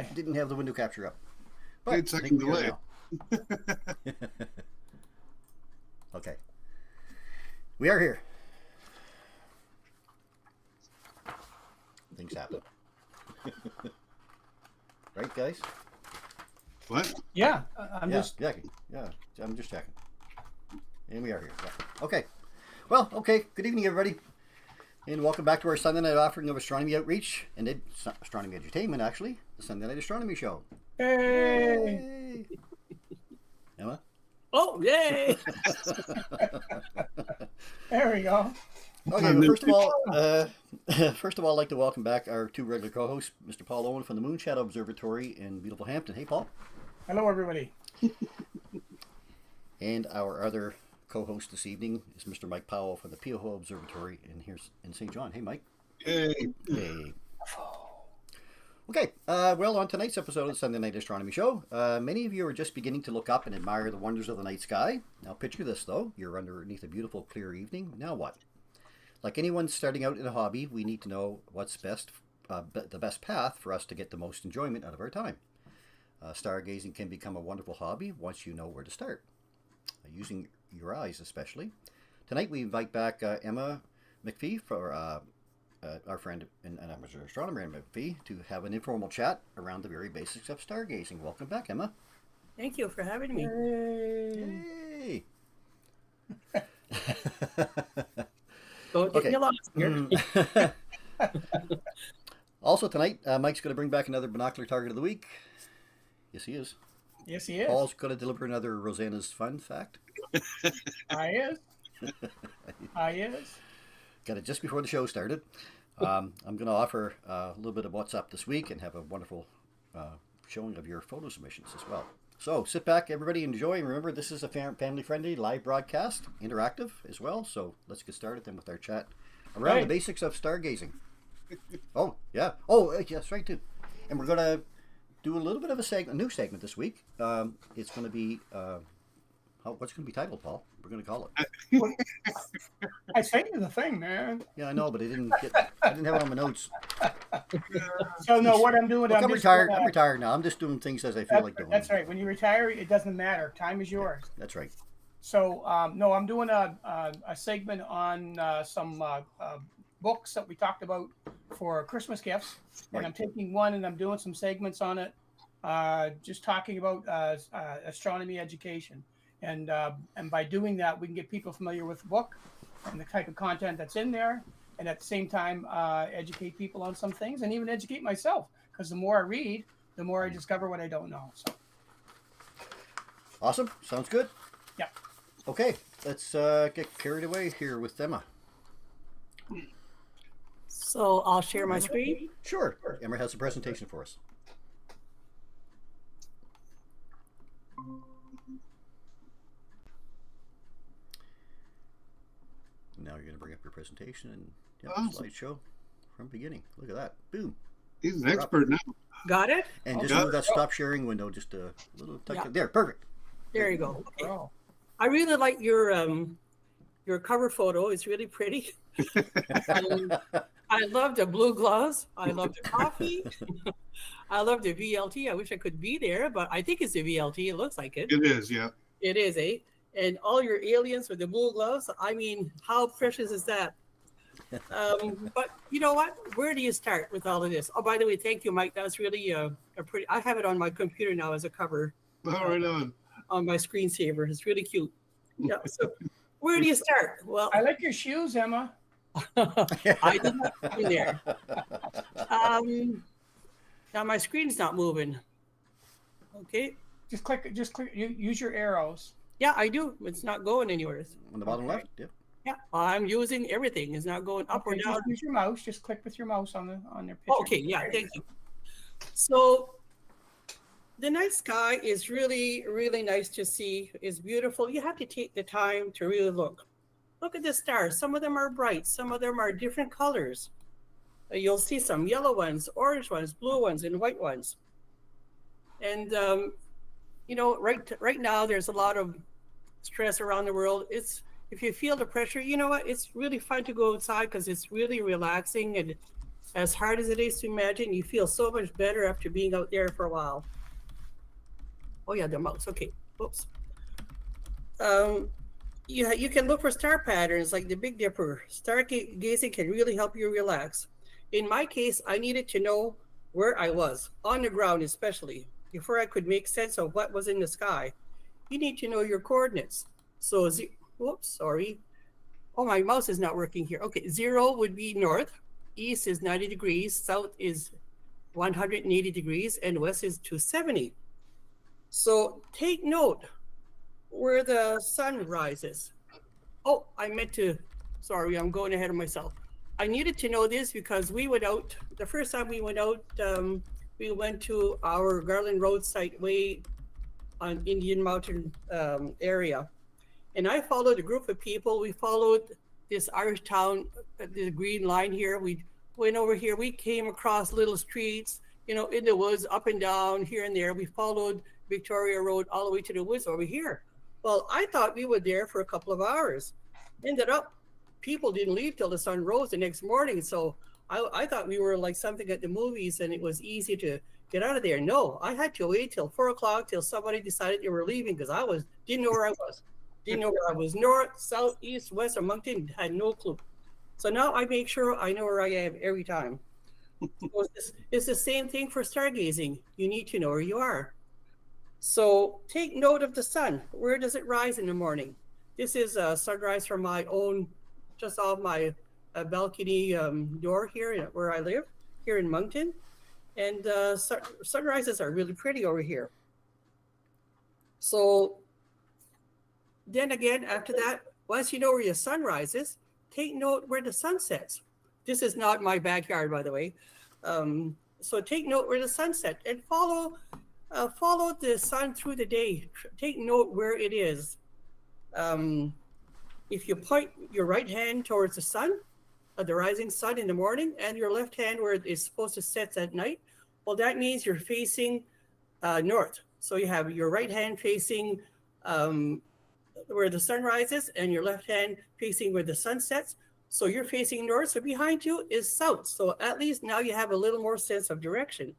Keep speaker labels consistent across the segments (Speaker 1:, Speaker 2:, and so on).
Speaker 1: didn't have the window capture up. But
Speaker 2: 8-second delay.
Speaker 1: Okay. We are here. Things happen. Right, guys?
Speaker 2: What?
Speaker 3: Yeah, I'm
Speaker 1: Yeah,
Speaker 3: just.
Speaker 1: yeah, I'm just checking. And we are here. Yeah. Okay. Well, okay. Good evening, everybody. And welcome back to our Sunday night offering of Astronomy Outreach and Astronomy Entertainment, actually. The Sunday Night Astronomy Show.
Speaker 3: Hey!
Speaker 1: Yay! Emma?
Speaker 4: Oh, yay!
Speaker 3: There we go.
Speaker 1: Okay, well, first of all, I'd like to welcome back our two regular co-hosts, Mr. Paul Owen from the Moon Shadow Observatory in beautiful Hampton. Hey, Paul.
Speaker 3: Hello, everybody.
Speaker 1: And our other co-host this evening is Mr. Mike Powell from the Pioho Observatory in St. John. Hey, Mike.
Speaker 2: Hey.
Speaker 1: Hey. Okay, well, on tonight's episode of the Sunday Night Astronomy Show, many of you are just beginning to look up and admire the wonders of the night sky. Now, picture this, though. You're underneath a beautiful, clear evening. Now what? Like anyone starting out in a hobby, we need to know what's best, the best path for us to get the most enjoyment out of our time. Stargazing can become a wonderful hobby once you know where to start, using your eyes especially. Tonight we invite back Emma MacPhee, for our friend and amateur astronomer Emma MacPhee, to have an informal chat around the very basics of stargazing. Welcome back, Emma.
Speaker 4: Thank you for having me.
Speaker 1: Hey!
Speaker 4: Don't get
Speaker 1: Okay.
Speaker 4: me lost here.
Speaker 1: Also tonight, Mike's going to bring back another binocular target of the week. Yes, he is.
Speaker 3: Yes, he is.
Speaker 1: Paul's going to deliver another Rosanna's fun fact.
Speaker 3: I is. I is.
Speaker 1: Got it just before the show started. I'm going to offer a little bit of what's up this week and have a wonderful showing of your photo submissions as well. So sit back, everybody, enjoy. And remember, this is a family-friendly live broadcast, interactive as well. So let's get started then with our chat around the basics of stargazing. Oh, yeah. Oh, yes, right, too. And we're going to do a little bit of a new segment this week. It's going to be, what's going to be titled, Paul? We're going to call it.
Speaker 3: I sent you the thing, man.
Speaker 1: Yeah, I know, but I didn't have it on my notes.
Speaker 3: So no, what I'm doing,
Speaker 1: Look, I'm retired. I'm retired now. I'm just doing things as I feel like doing.
Speaker 3: That's right. When you retire, it doesn't matter. Time is yours.
Speaker 1: That's right.
Speaker 3: So no, I'm doing a segment on some books that we talked about for Christmas gifts, and I'm taking one and I'm doing some segments on it, just talking about astronomy education, and by doing that, we can get people familiar with the book and the type of content that's in there, and at the same time educate people on some things, and even educate myself, because the more I read, the more I discover what I don't know. So
Speaker 1: awesome. Sounds good.
Speaker 3: Yeah.
Speaker 1: Okay, let's get carried away here with Emma.
Speaker 4: So I'll share my screen.
Speaker 1: Sure. Emma has a presentation for us. Now you're going to bring up your presentation and slideshow from beginning. Look at that. Boom.
Speaker 2: He's an expert now.
Speaker 4: Got it?
Speaker 1: And just move that stop sharing window just a little touch. There, perfect.
Speaker 4: There you go. Okay.
Speaker 3: oh.
Speaker 4: I really like your cover photo. It's really pretty. I love the blue gloves. I love the coffee. I love the VLT. I wish I could be there, but I think it's the VLT. It looks like it.
Speaker 2: It is, yeah.
Speaker 4: It is, eh? And all your aliens with the blue gloves. I mean, how precious is that? But you know what? Where do you start with all of this? Oh, by the way, thank you, Mike. That's really a pretty. I have it on my computer now as a cover.
Speaker 2: Right
Speaker 4: on my screensaver. It's really cute. Yeah. So where do you start? Well,
Speaker 3: I like your shoes, Emma.
Speaker 4: I did not put in there. Now my screen's not moving. Okay.
Speaker 3: Just click. Use your arrows.
Speaker 4: Yeah, I do. It's not going anywhere.
Speaker 1: On the bottom left? Yeah.
Speaker 4: Yeah, I'm using everything. It's not going up or down.
Speaker 3: Just use your mouse. Just click with your mouse on their picture.
Speaker 4: Okay, yeah, thank you. So the night sky is really, really nice to see. It's beautiful. You have to take the time to really look. Look at the stars. Some of them are bright. Some of them are different colors. You'll see some yellow ones, orange ones, blue ones, and white ones. And you know, right now there's a lot of stress around the world. If you feel the pressure, you know what? It's really fun to go outside because it's really relaxing and As hard as it is to imagine, you feel so much better after being out there for a while. Oh yeah, the mouse. Okay. Oops. Um, you can look for star patterns like the Big Dipper. Stargazing can really help you relax. In my case, I needed to know where I was, on the ground especially, before I could make sense of what was in the sky. You need to know your coordinates. So, whoops, sorry. Oh, my mouse is not working here. Okay, 0 would be north, east is 90 degrees, south is 180 degrees, and west is 270. So take note where the sun rises. Oh, I meant to, sorry, I'm going ahead of myself. I needed to know this because we went out, the first time we went out, we went to our Garland Road site way on Indian Mountain area. And I followed a group of people. We followed this Irish town, the green line here. We went over here. We came across little streets, you know, in the woods, up and down, here and there. We followed Victoria Road all the way to the woods over here. Well, I thought we were there for a couple of hours. Ended up, people didn't leave till the sun rose the next morning. So I thought we were like something at the movies and it was easy to get out of there. No, I had to wait till 4 o'clock till somebody decided they were leaving because didn't know where I was. Didn't know where I was, north, south, east, west, or mountain, had no clue. So now I make sure I know where I am every time. So it's the same thing for stargazing. You need to know where you are. So take note of the sun. Where does it rise in the morning? This is a sunrise from my own, just off my balcony door here where I live, here in Moncton. And sunrises are really pretty over here. So then again, after that, once you know where your sun rises, take note where the sun sets. This is not my backyard, by the way. So take note where the sun sets and follow the sun through the day. Take note where it is. If you point your right hand towards the sun, the rising sun in the morning, and your left hand where it's supposed to set at night, well, that means you're facing north. So you have your right hand facing where the sun rises and your left hand facing where the sun sets. So you're facing north. So behind you is south. So at least now you have a little more sense of direction.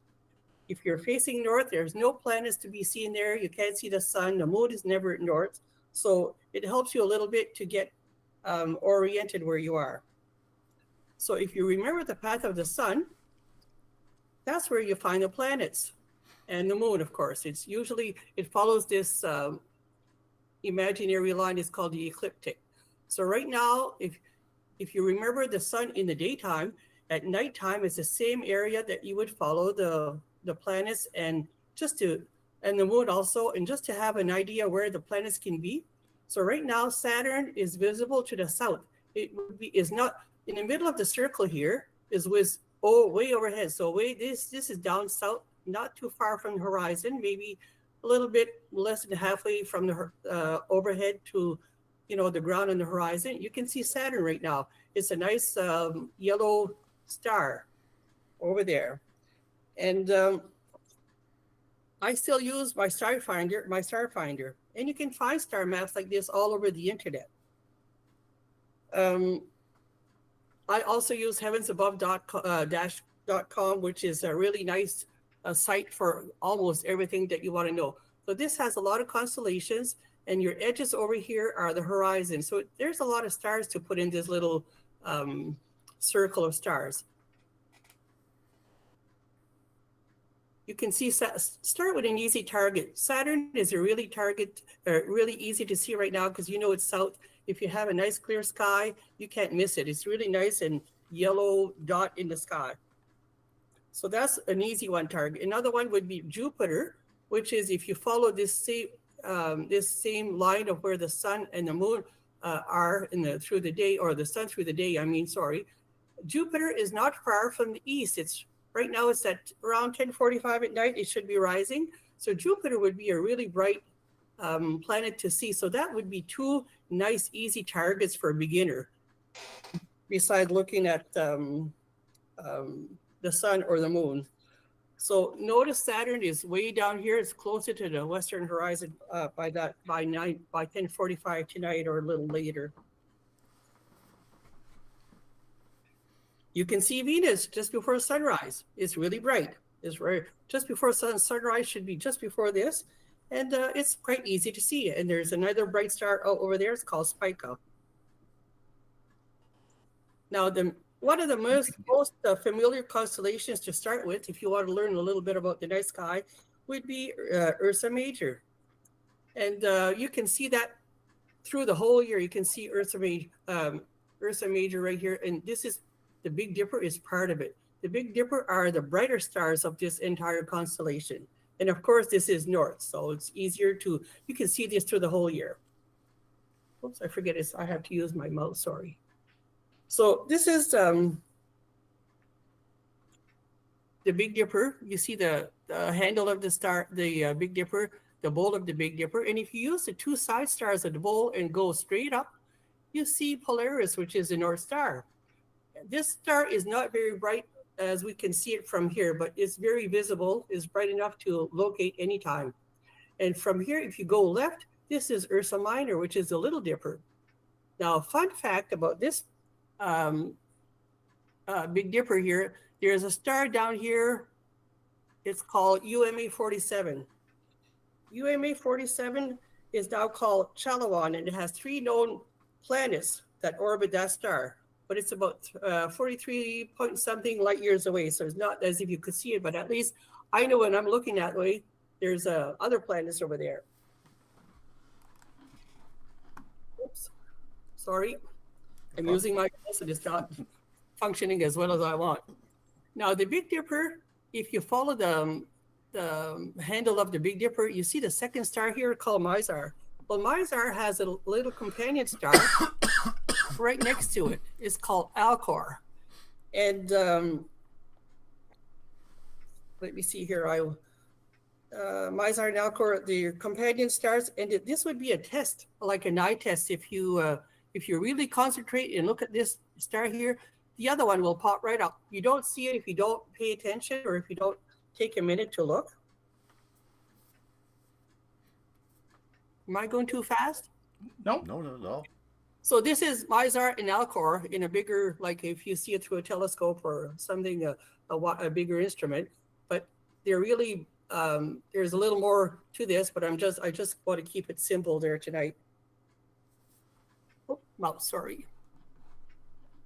Speaker 4: If you're facing north, there's no planets to be seen there. You can't see the sun. The moon is never north. So it helps you a little bit to get oriented where you are. So if you remember the path of the sun, that's where you find the planets and the moon, of course. It follows this imaginary line. Is called the ecliptic. So right now, if you remember the sun in the daytime, at nighttime it's the same area that you would follow the planets and the moon also, and just to have an idea where the planets can be. So right now Saturn is visible to the south. Is not in the middle of the circle here, is way overhead. So this is down south, not too far from the horizon, maybe a little bit less than halfway from the overhead to the ground on the horizon. You can see Saturn right now. It's a nice yellow star over there. And I still use my star finder, and you can find star maps like this all over the internet. I also use heavensabove.com, which is a really nice site for almost everything that you want to know. So this has a lot of constellations, and your edges over here are the horizon. So there's a lot of stars to put in this little circle of stars. You can see, start with an easy target. Saturn is a really easy to see right now because it's south. If you have a nice clear sky, you can't miss it. It's really nice and yellow dot in the sky. So that's an easy one target. Another one would be Jupiter, which is if you follow this same line of where the sun and the moon are through the day, or the sun through the day, Jupiter is not far from the east. Right now it's at around 10:45 at night. It should be rising. So Jupiter would be a really bright planet to see. So that would be two nice, easy targets for a beginner, besides looking at the sun or the moon. So notice Saturn is way down here. It's closer to the western horizon by 10:45 tonight or a little later. You can see Venus just before sunrise. It's really bright. It's right just before sunrise should be just before this, and it's quite easy to see. And there's another bright star out over there. It's called Spica. Now, one of the most familiar constellations to start with, if you want to learn a little bit about the night sky, would be Ursa Major, and you can see that through the whole year. You can see Ursa Major right here, and this is the Big Dipper is part of it. The Big Dipper are the brighter stars of this entire constellation, and of course, this is north, so it's easier to you can see this through the whole year. Oops, I forget this. I have to use my mouse. Sorry. So this is the Big Dipper. You see the handle of the star, the Big Dipper, the bowl of the Big Dipper. And if you use the two side stars of the bowl and go straight up, you see Polaris, which is the North Star. This star is not very bright as we can see it from here, but it's very visible. It's bright enough to locate anytime. And from here, if you go left, this is Ursa Minor, which is the Little Dipper. Now, a fun fact about this Big Dipper here, there's a star down here. It's called UMA 47. UMA 47 is now called Chalawan, and it has 3 known planets that orbit that star. But it's about 43 point something light years away. So it's not as if you could see it, but at least I know when I'm looking that way, there's other planets over there. Oops, sorry. I'm using my mouse and it's not functioning as well as I want. Now the Big Dipper, if you follow the handle of the Big Dipper, you see the second star here called Mizar. Well, Mizar has a little companion star right next to it. It's called Alcor. And let me see here. Mizar and Alcor, the companion stars, and this would be a test, like an eye test. If you really concentrate and look at this star here, the other one will pop right up. You don't see it if you don't pay attention or if you don't take a minute to look. Am I going too fast?
Speaker 3: No.
Speaker 1: No, not at all.
Speaker 4: So this is Mizar and Alcor in a bigger, like if you see it through a telescope or something, a bigger instrument. But they're really, there's a little more to this, but I just want to keep it simple there tonight. Oh, mouse, sorry.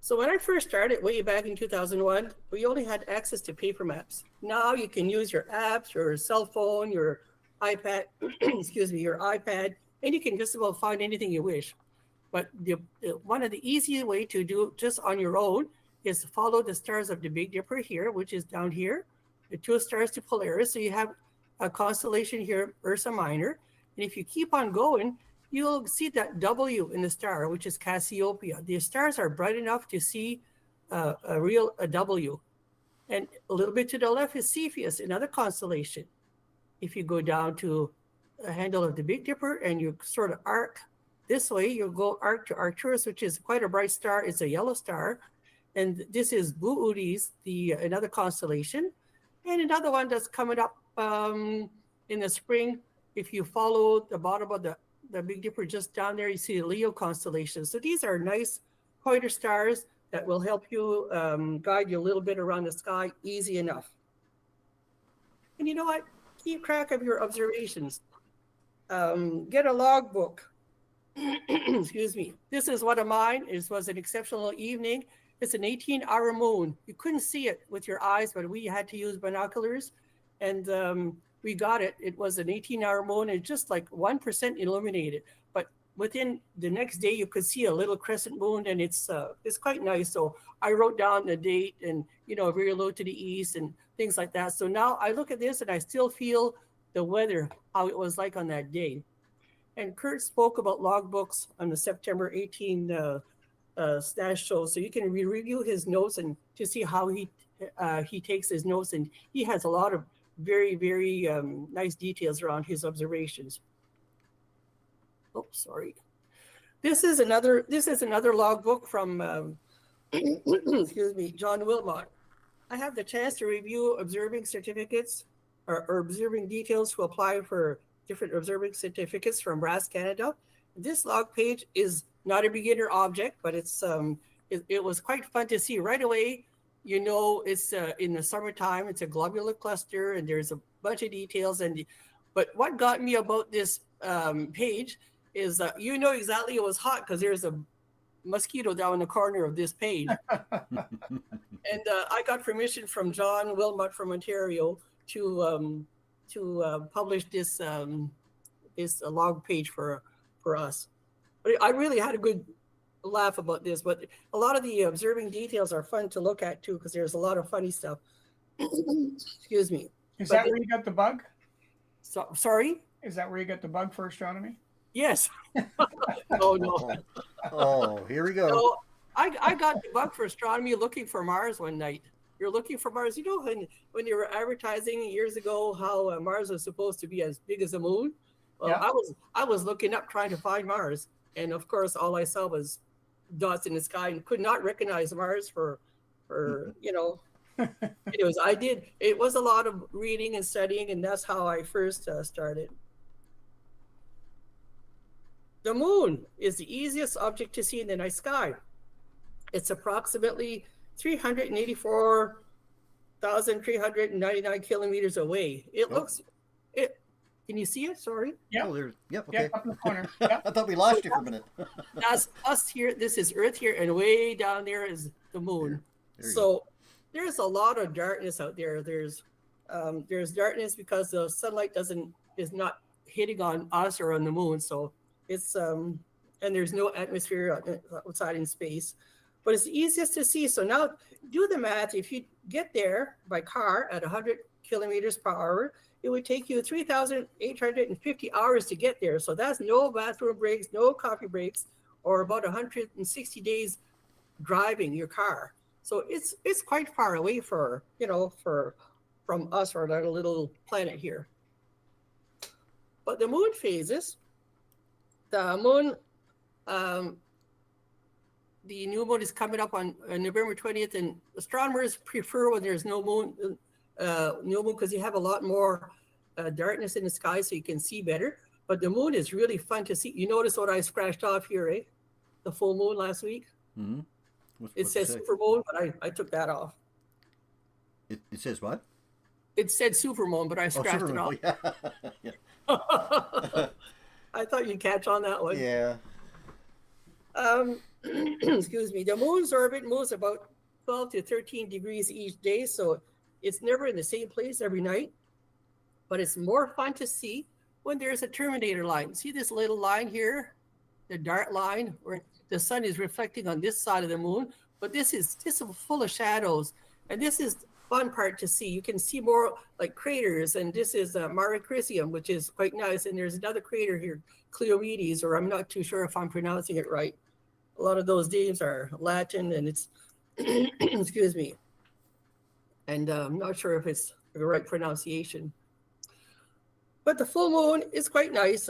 Speaker 4: So when I first started way back in 2001, we only had access to paper maps. Now you can use your apps, your cell phone, your iPad, excuse me, your iPad, and you can just about find anything you wish. But one of the easiest way to do just on your own is to follow the stars of the Big Dipper here, which is down here, the 2 stars to Polaris. So you have a constellation here, Ursa Minor. And if you keep on going, you'll see that W in the star, which is Cassiopeia. The stars are bright enough to see a W. And a little bit to the left is Cepheus, another constellation. If you go down to the handle of the Big Dipper and you sort of arc this way, you'll go arc to Arcturus, which is quite a bright star. It's a yellow star. And this is Boötes, another constellation. And another one that's coming up in the spring. If you follow the bottom of the Big Dipper just down there, you see the Leo constellation. So these are nice pointer stars that will help you guide you a little bit around the sky, easy enough. And you know what? Keep track of your observations. Get a logbook. Excuse me. This is one of mine. It was an exceptional evening. It's an 18-hour moon. You couldn't see it with your eyes, but we had to use binoculars, and we got it. It was an 18-hour moon, and just like 1% illuminated. But within the next day, you could see a little crescent moon, and it's quite nice. So I wrote down the date and, very low to the east and things like that. So now I look at this, and I still feel the weather, how it was like on that day. And Kurt spoke about logbooks on the September 18 Stash show, so you can review his notes and to see how he takes his notes, and he has a lot of very, very nice details around his observations. Oh, sorry. This is another logbook from excuse me, John Wilmot. I have the chance to review observing certificates or observing details to apply for different observing certificates from RAS Canada. This log page is not a beginner object, but it was quite fun to see right away you know it's in the summertime. It's a globular cluster, and there's a bunch of details. But what got me about this page is you know exactly it was hot because there's a mosquito down in the corner of this page. And I got permission from John Wilmot from Ontario to publish this log page for us. But I really had a good laugh about this. But a lot of the observing details are fun to look at too, because there's a lot of funny stuff. Excuse me.
Speaker 3: Is that where you got the bug?
Speaker 4: Sorry?
Speaker 3: Is that where you got the bug for astronomy?
Speaker 4: Yes. No.
Speaker 1: Oh, here we go.
Speaker 4: So I got the bug for astronomy looking for Mars one night. You're looking for Mars. You know when you were advertising years ago how Mars was supposed to be as big as the moon? Well,
Speaker 3: Yeah.
Speaker 4: I was looking up trying to find Mars, and of course all I saw was dots in the sky and could not recognize Mars for you know. Anyways, it was a lot of reading and studying, and that's how I first started. The moon is the easiest object to see in the night sky. It's approximately 384,399 kilometers away. It looks it. Can you see it? Sorry.
Speaker 3: Yeah.
Speaker 1: Oh, there's, yep,
Speaker 3: Yeah,
Speaker 1: okay.
Speaker 3: up in the corner. Yeah.
Speaker 1: I thought we lost you for a minute.
Speaker 4: That's us here. This is Earth here, and way down there is the moon.
Speaker 1: There you
Speaker 4: So there's a lot of darkness out there. There's darkness because the sunlight is not hitting on us or on the moon. So it's and there's no atmosphere outside in space, but it's the easiest to see. So now do the math. If you get there by car at 100 kilometers per hour, it would take you 3,850 hours to get there. So that's no bathroom breaks, no coffee breaks, or about 160 days driving your car. So it's quite far away from us or our little planet here. But the moon phases. The moon, the new moon is coming up on November 20th, and astronomers prefer when there's no moon, because you have a lot more darkness in the sky, so you can see better. But the moon is really fun to see. You notice what I scratched off here, eh? The full moon last week.
Speaker 1: Mm-hmm.
Speaker 4: It says super moon, but I took that off.
Speaker 1: It says what?
Speaker 4: It said super moon, but I scratched it off.
Speaker 1: Yeah. Yeah.
Speaker 4: I thought you'd catch on that one.
Speaker 1: Yeah.
Speaker 4: Excuse me. The moon's orbit moves about 12 to 13 degrees each day, so it's never in the same place every night. But it's more fun to see when there's a terminator line. See this little line here, the dark line, where the sun is reflecting on this side of the moon. But this is full of shadows, and this is the fun part to see. You can see more like craters, and this is Mare Crisium, which is quite nice. And there's another crater here, Cleomedes, or I'm not too sure if I'm pronouncing it right. A lot of those names are Latin, and it's excuse me, and I'm not sure if it's the right pronunciation. But the full moon is quite nice.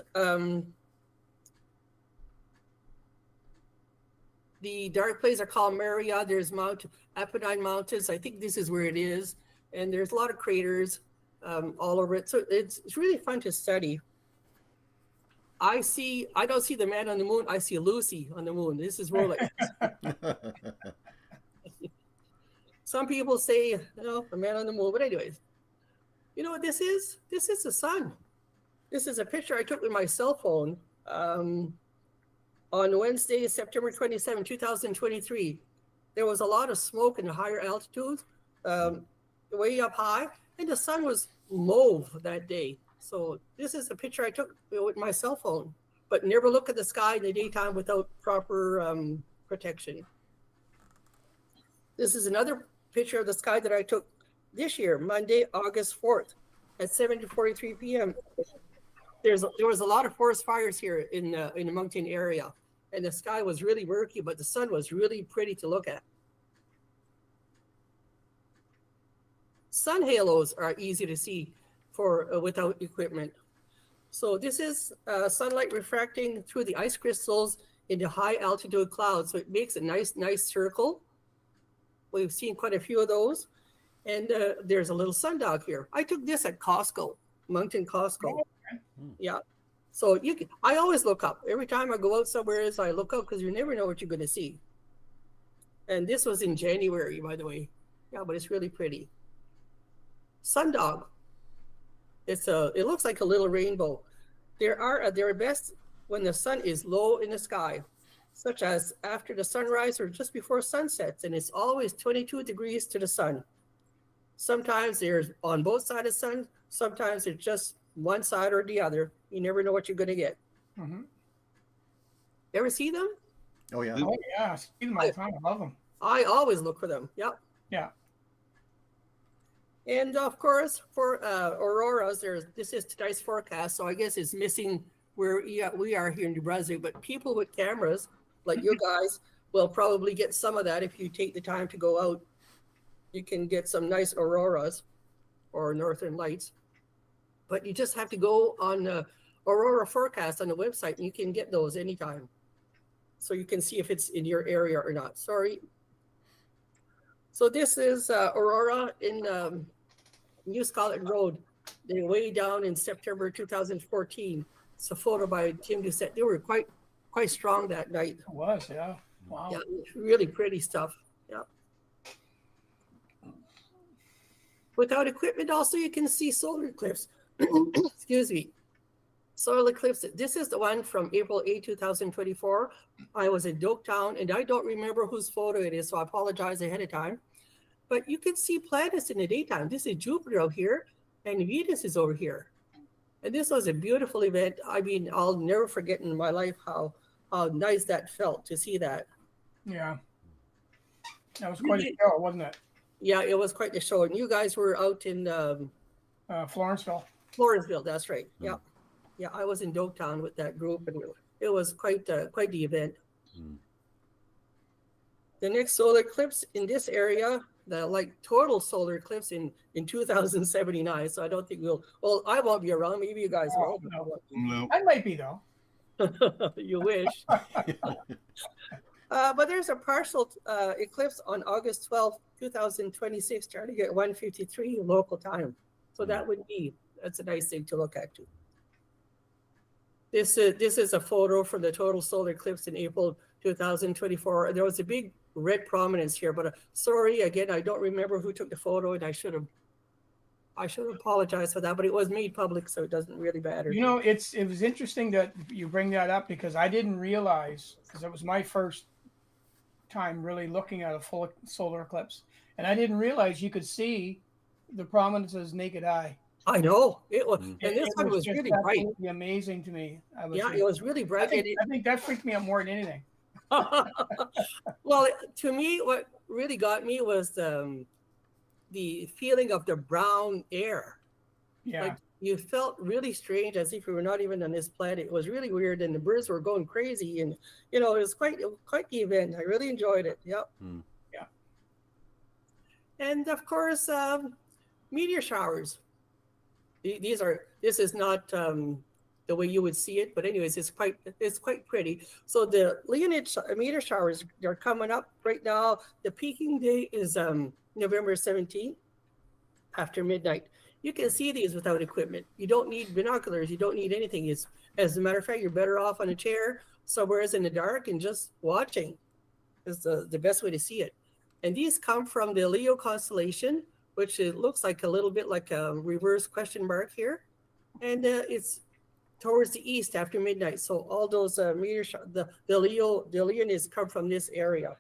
Speaker 4: The dark places are called Maria. There's Apennine Mountains. I think this is where it is. And there's a lot of craters all over it. So it's really fun to study. I don't see the man on the moon. I see Lucy on the moon. This is more like some people say, the man on the moon. But anyways, you know what this is? This is the sun. This is a picture I took with my cell phone on Wednesday, September 27, 2023. There was a lot of smoke in the higher altitudes, way up high, and the sun was mauve that day. So this is a picture I took with my cell phone, but never look at the sky in the daytime without proper protection. This is another picture of the sky that I took this year, Monday, August 4th at 7:43 p.m. There was a lot of forest fires here in the mountain area, and the sky was really murky, but the sun was really pretty to look at. Sun halos are easy to see without equipment. So this is sunlight refracting through the ice crystals into high altitude clouds. So it makes a nice circle. We've seen quite a few of those. And there's a little sundog here. I took this at Costco, Moncton Costco. Yeah. So I always look up. Every time I go out somewhere, I look up because you never know what you're going to see. And this was in January, by the way. Yeah, but it's really pretty. Sundog. It looks like a little rainbow. They're best when the sun is low in the sky, such as after the sunrise or just before sunsets, and it's always 22 degrees to the sun. Sometimes they're on both sides of the sun. Sometimes it's just one side or the other. You never know what you're going to get.
Speaker 3: Mm-hmm.
Speaker 4: Ever see them?
Speaker 1: Oh yeah.
Speaker 3: Oh yeah, I see them all the time. I love them.
Speaker 4: I always look for them. Yep.
Speaker 3: Yeah.
Speaker 4: And of course, for auroras, this is tonight's forecast. So I guess it's missing where we are here in New Brunswick. But people with cameras, like you guys, will probably get some of that if you take the time to go out. You can get some nice auroras or northern lights. But you just have to go on the aurora forecast on the website, and you can get those anytime. So you can see if it's in your area or not. Sorry. So this is aurora in New Scotland Road. They're way down in September 2014. It's a photo by Tim Doucette. They were quite strong that night.
Speaker 3: It was, yeah. Wow.
Speaker 4: Yeah, really pretty stuff. Yeah. Without equipment, also you can see solar eclipse. Excuse me. Solar eclipse. This is the one from April 8, 2024. I was in Doketown, and I don't remember whose photo it is, so I apologize ahead of time. But you can see planets in the daytime. This is Jupiter out here, and Venus is over here. And this was a beautiful event. I mean, I'll never forget in my life how nice that felt to see that.
Speaker 3: Yeah. That was quite a show, wasn't it?
Speaker 4: Yeah, it was quite the show. And you guys were out in
Speaker 3: Florenceville.
Speaker 4: Florenceville, that's right. Yeah. Yeah, I was in Doketown with that group, and it was quite the event. The next solar eclipse in this area, the total solar eclipse in 2079. So I don't think I won't be around. Maybe you guys will.
Speaker 2: No.
Speaker 3: I might be though.
Speaker 4: You wish. But there's a partial eclipse on August 12th, 2026, starting at 1:53 local time. So that's a nice thing to look at too. This is a photo from the total solar eclipse in April 2024. There was a big red prominence here, but sorry, again, I don't remember who took the photo, and I should have apologized for that, but it was made public, so it doesn't really matter.
Speaker 3: You know, it was interesting that you bring that up, because I didn't realize, because it was my first time really looking at a full solar eclipse, and I didn't realize you could see the prominences naked eye.
Speaker 4: I know it was, and this one was really bright.
Speaker 3: Amazing to me.
Speaker 4: It was really bright.
Speaker 3: I think that freaked me out more than anything.
Speaker 4: Well, to me, what really got me was the feeling of the brown air.
Speaker 3: Yeah.
Speaker 4: Like you felt really strange, as if you were not even on this planet. It was really weird, and the birds were going crazy, and it was quite the event. I really enjoyed it. Yep.
Speaker 3: Yeah.
Speaker 4: And of course, meteor showers. This is not the way you would see it, but anyways, it's quite pretty. So the Leonid meteor showers, they're coming up right now. The peaking day is November 17th after midnight. You can see these without equipment. You don't need binoculars. You don't need anything. As a matter of fact, you're better off on a chair somewhere in the dark and just watching is the best way to see it. And these come from the Leo constellation, which it looks like a little bit like a reverse question mark here. And it's towards the east after midnight. So all those meteor the Leonids come from this area.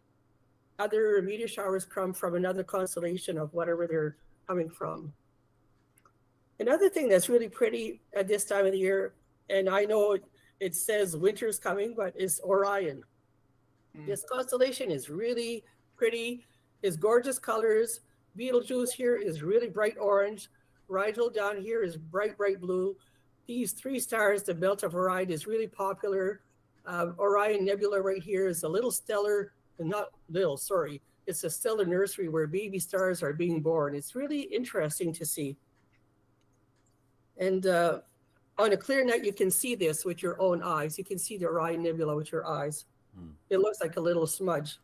Speaker 4: Other meteor showers come from another constellation of whatever they're coming from. Another thing that's really pretty at this time of the year, and I know it says winter's coming, but it's Orion. This constellation is really pretty. It's gorgeous colors. Betelgeuse here is really bright orange. Rigel down here is bright blue. These three stars, the belt of Orion, is really popular. Orion Nebula right here is a little stellar, not little, sorry. It's a stellar nursery where baby stars are being born. It's really interesting to see. And on a clear night, you can see this with your own eyes. You can see the Orion Nebula with your eyes. It looks like a little smudge.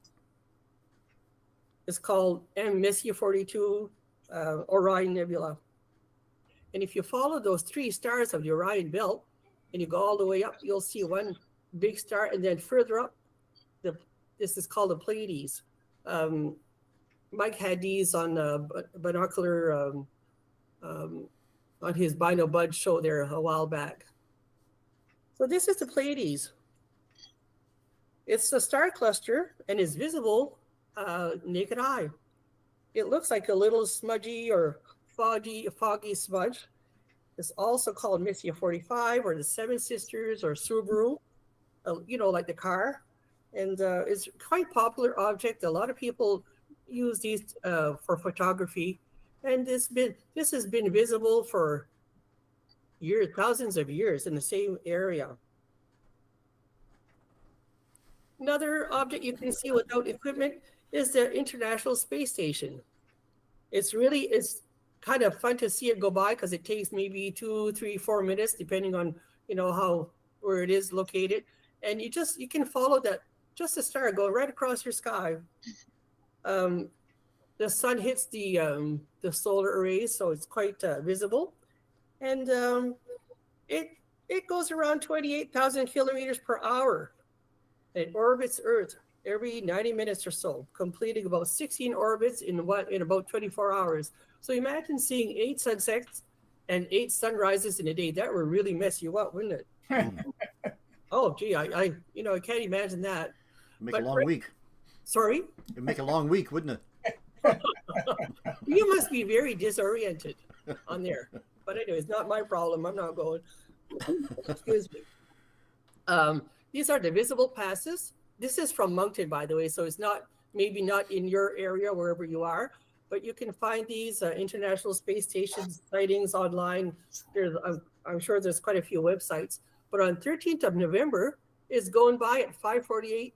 Speaker 4: It's called M Messier 42 Orion Nebula. And if you follow those three stars of the Orion belt and you go all the way up, you'll see one big star, and then further up, this is called the Pleiades. Mike had these on binocular on his Bino Bud show there a while back. So this is the Pleiades. It's a star cluster and is visible naked eye. It looks like a little smudgy or foggy smudge. It's also called Messier 45 or the Seven Sisters or Subaru, like the car. And it's quite popular object. A lot of people use these for photography. And this has been visible for years, thousands of years in the same area. Another object you can see without equipment is the International Space Station. It's kind of fun to see it go by because it takes maybe 2, 3, 4 minutes, depending on where it is located, and you can follow that just a star go right across your sky. The sun hits the solar arrays, so it's quite visible, and it goes around 28,000 kilometers per hour. It orbits Earth every 90 minutes or so, completing about 16 orbits in about 24 hours. So imagine seeing 8 sunsets and 8 sunrises in a day. That would really mess you up, wouldn't it? Oh, gee, I can't imagine that.
Speaker 1: Make a long week.
Speaker 4: Sorry?
Speaker 1: It'd make a long week, wouldn't it?
Speaker 4: You must be very disoriented on there. But anyway, it's not my problem. I'm not going. Excuse me. These are the visible passes. This is from Moncton, by the way, so it's maybe not in your area, wherever you are, but you can find these International Space Station sightings online. I'm sure there's quite a few websites. But on 13th of November, it's going by at 5:48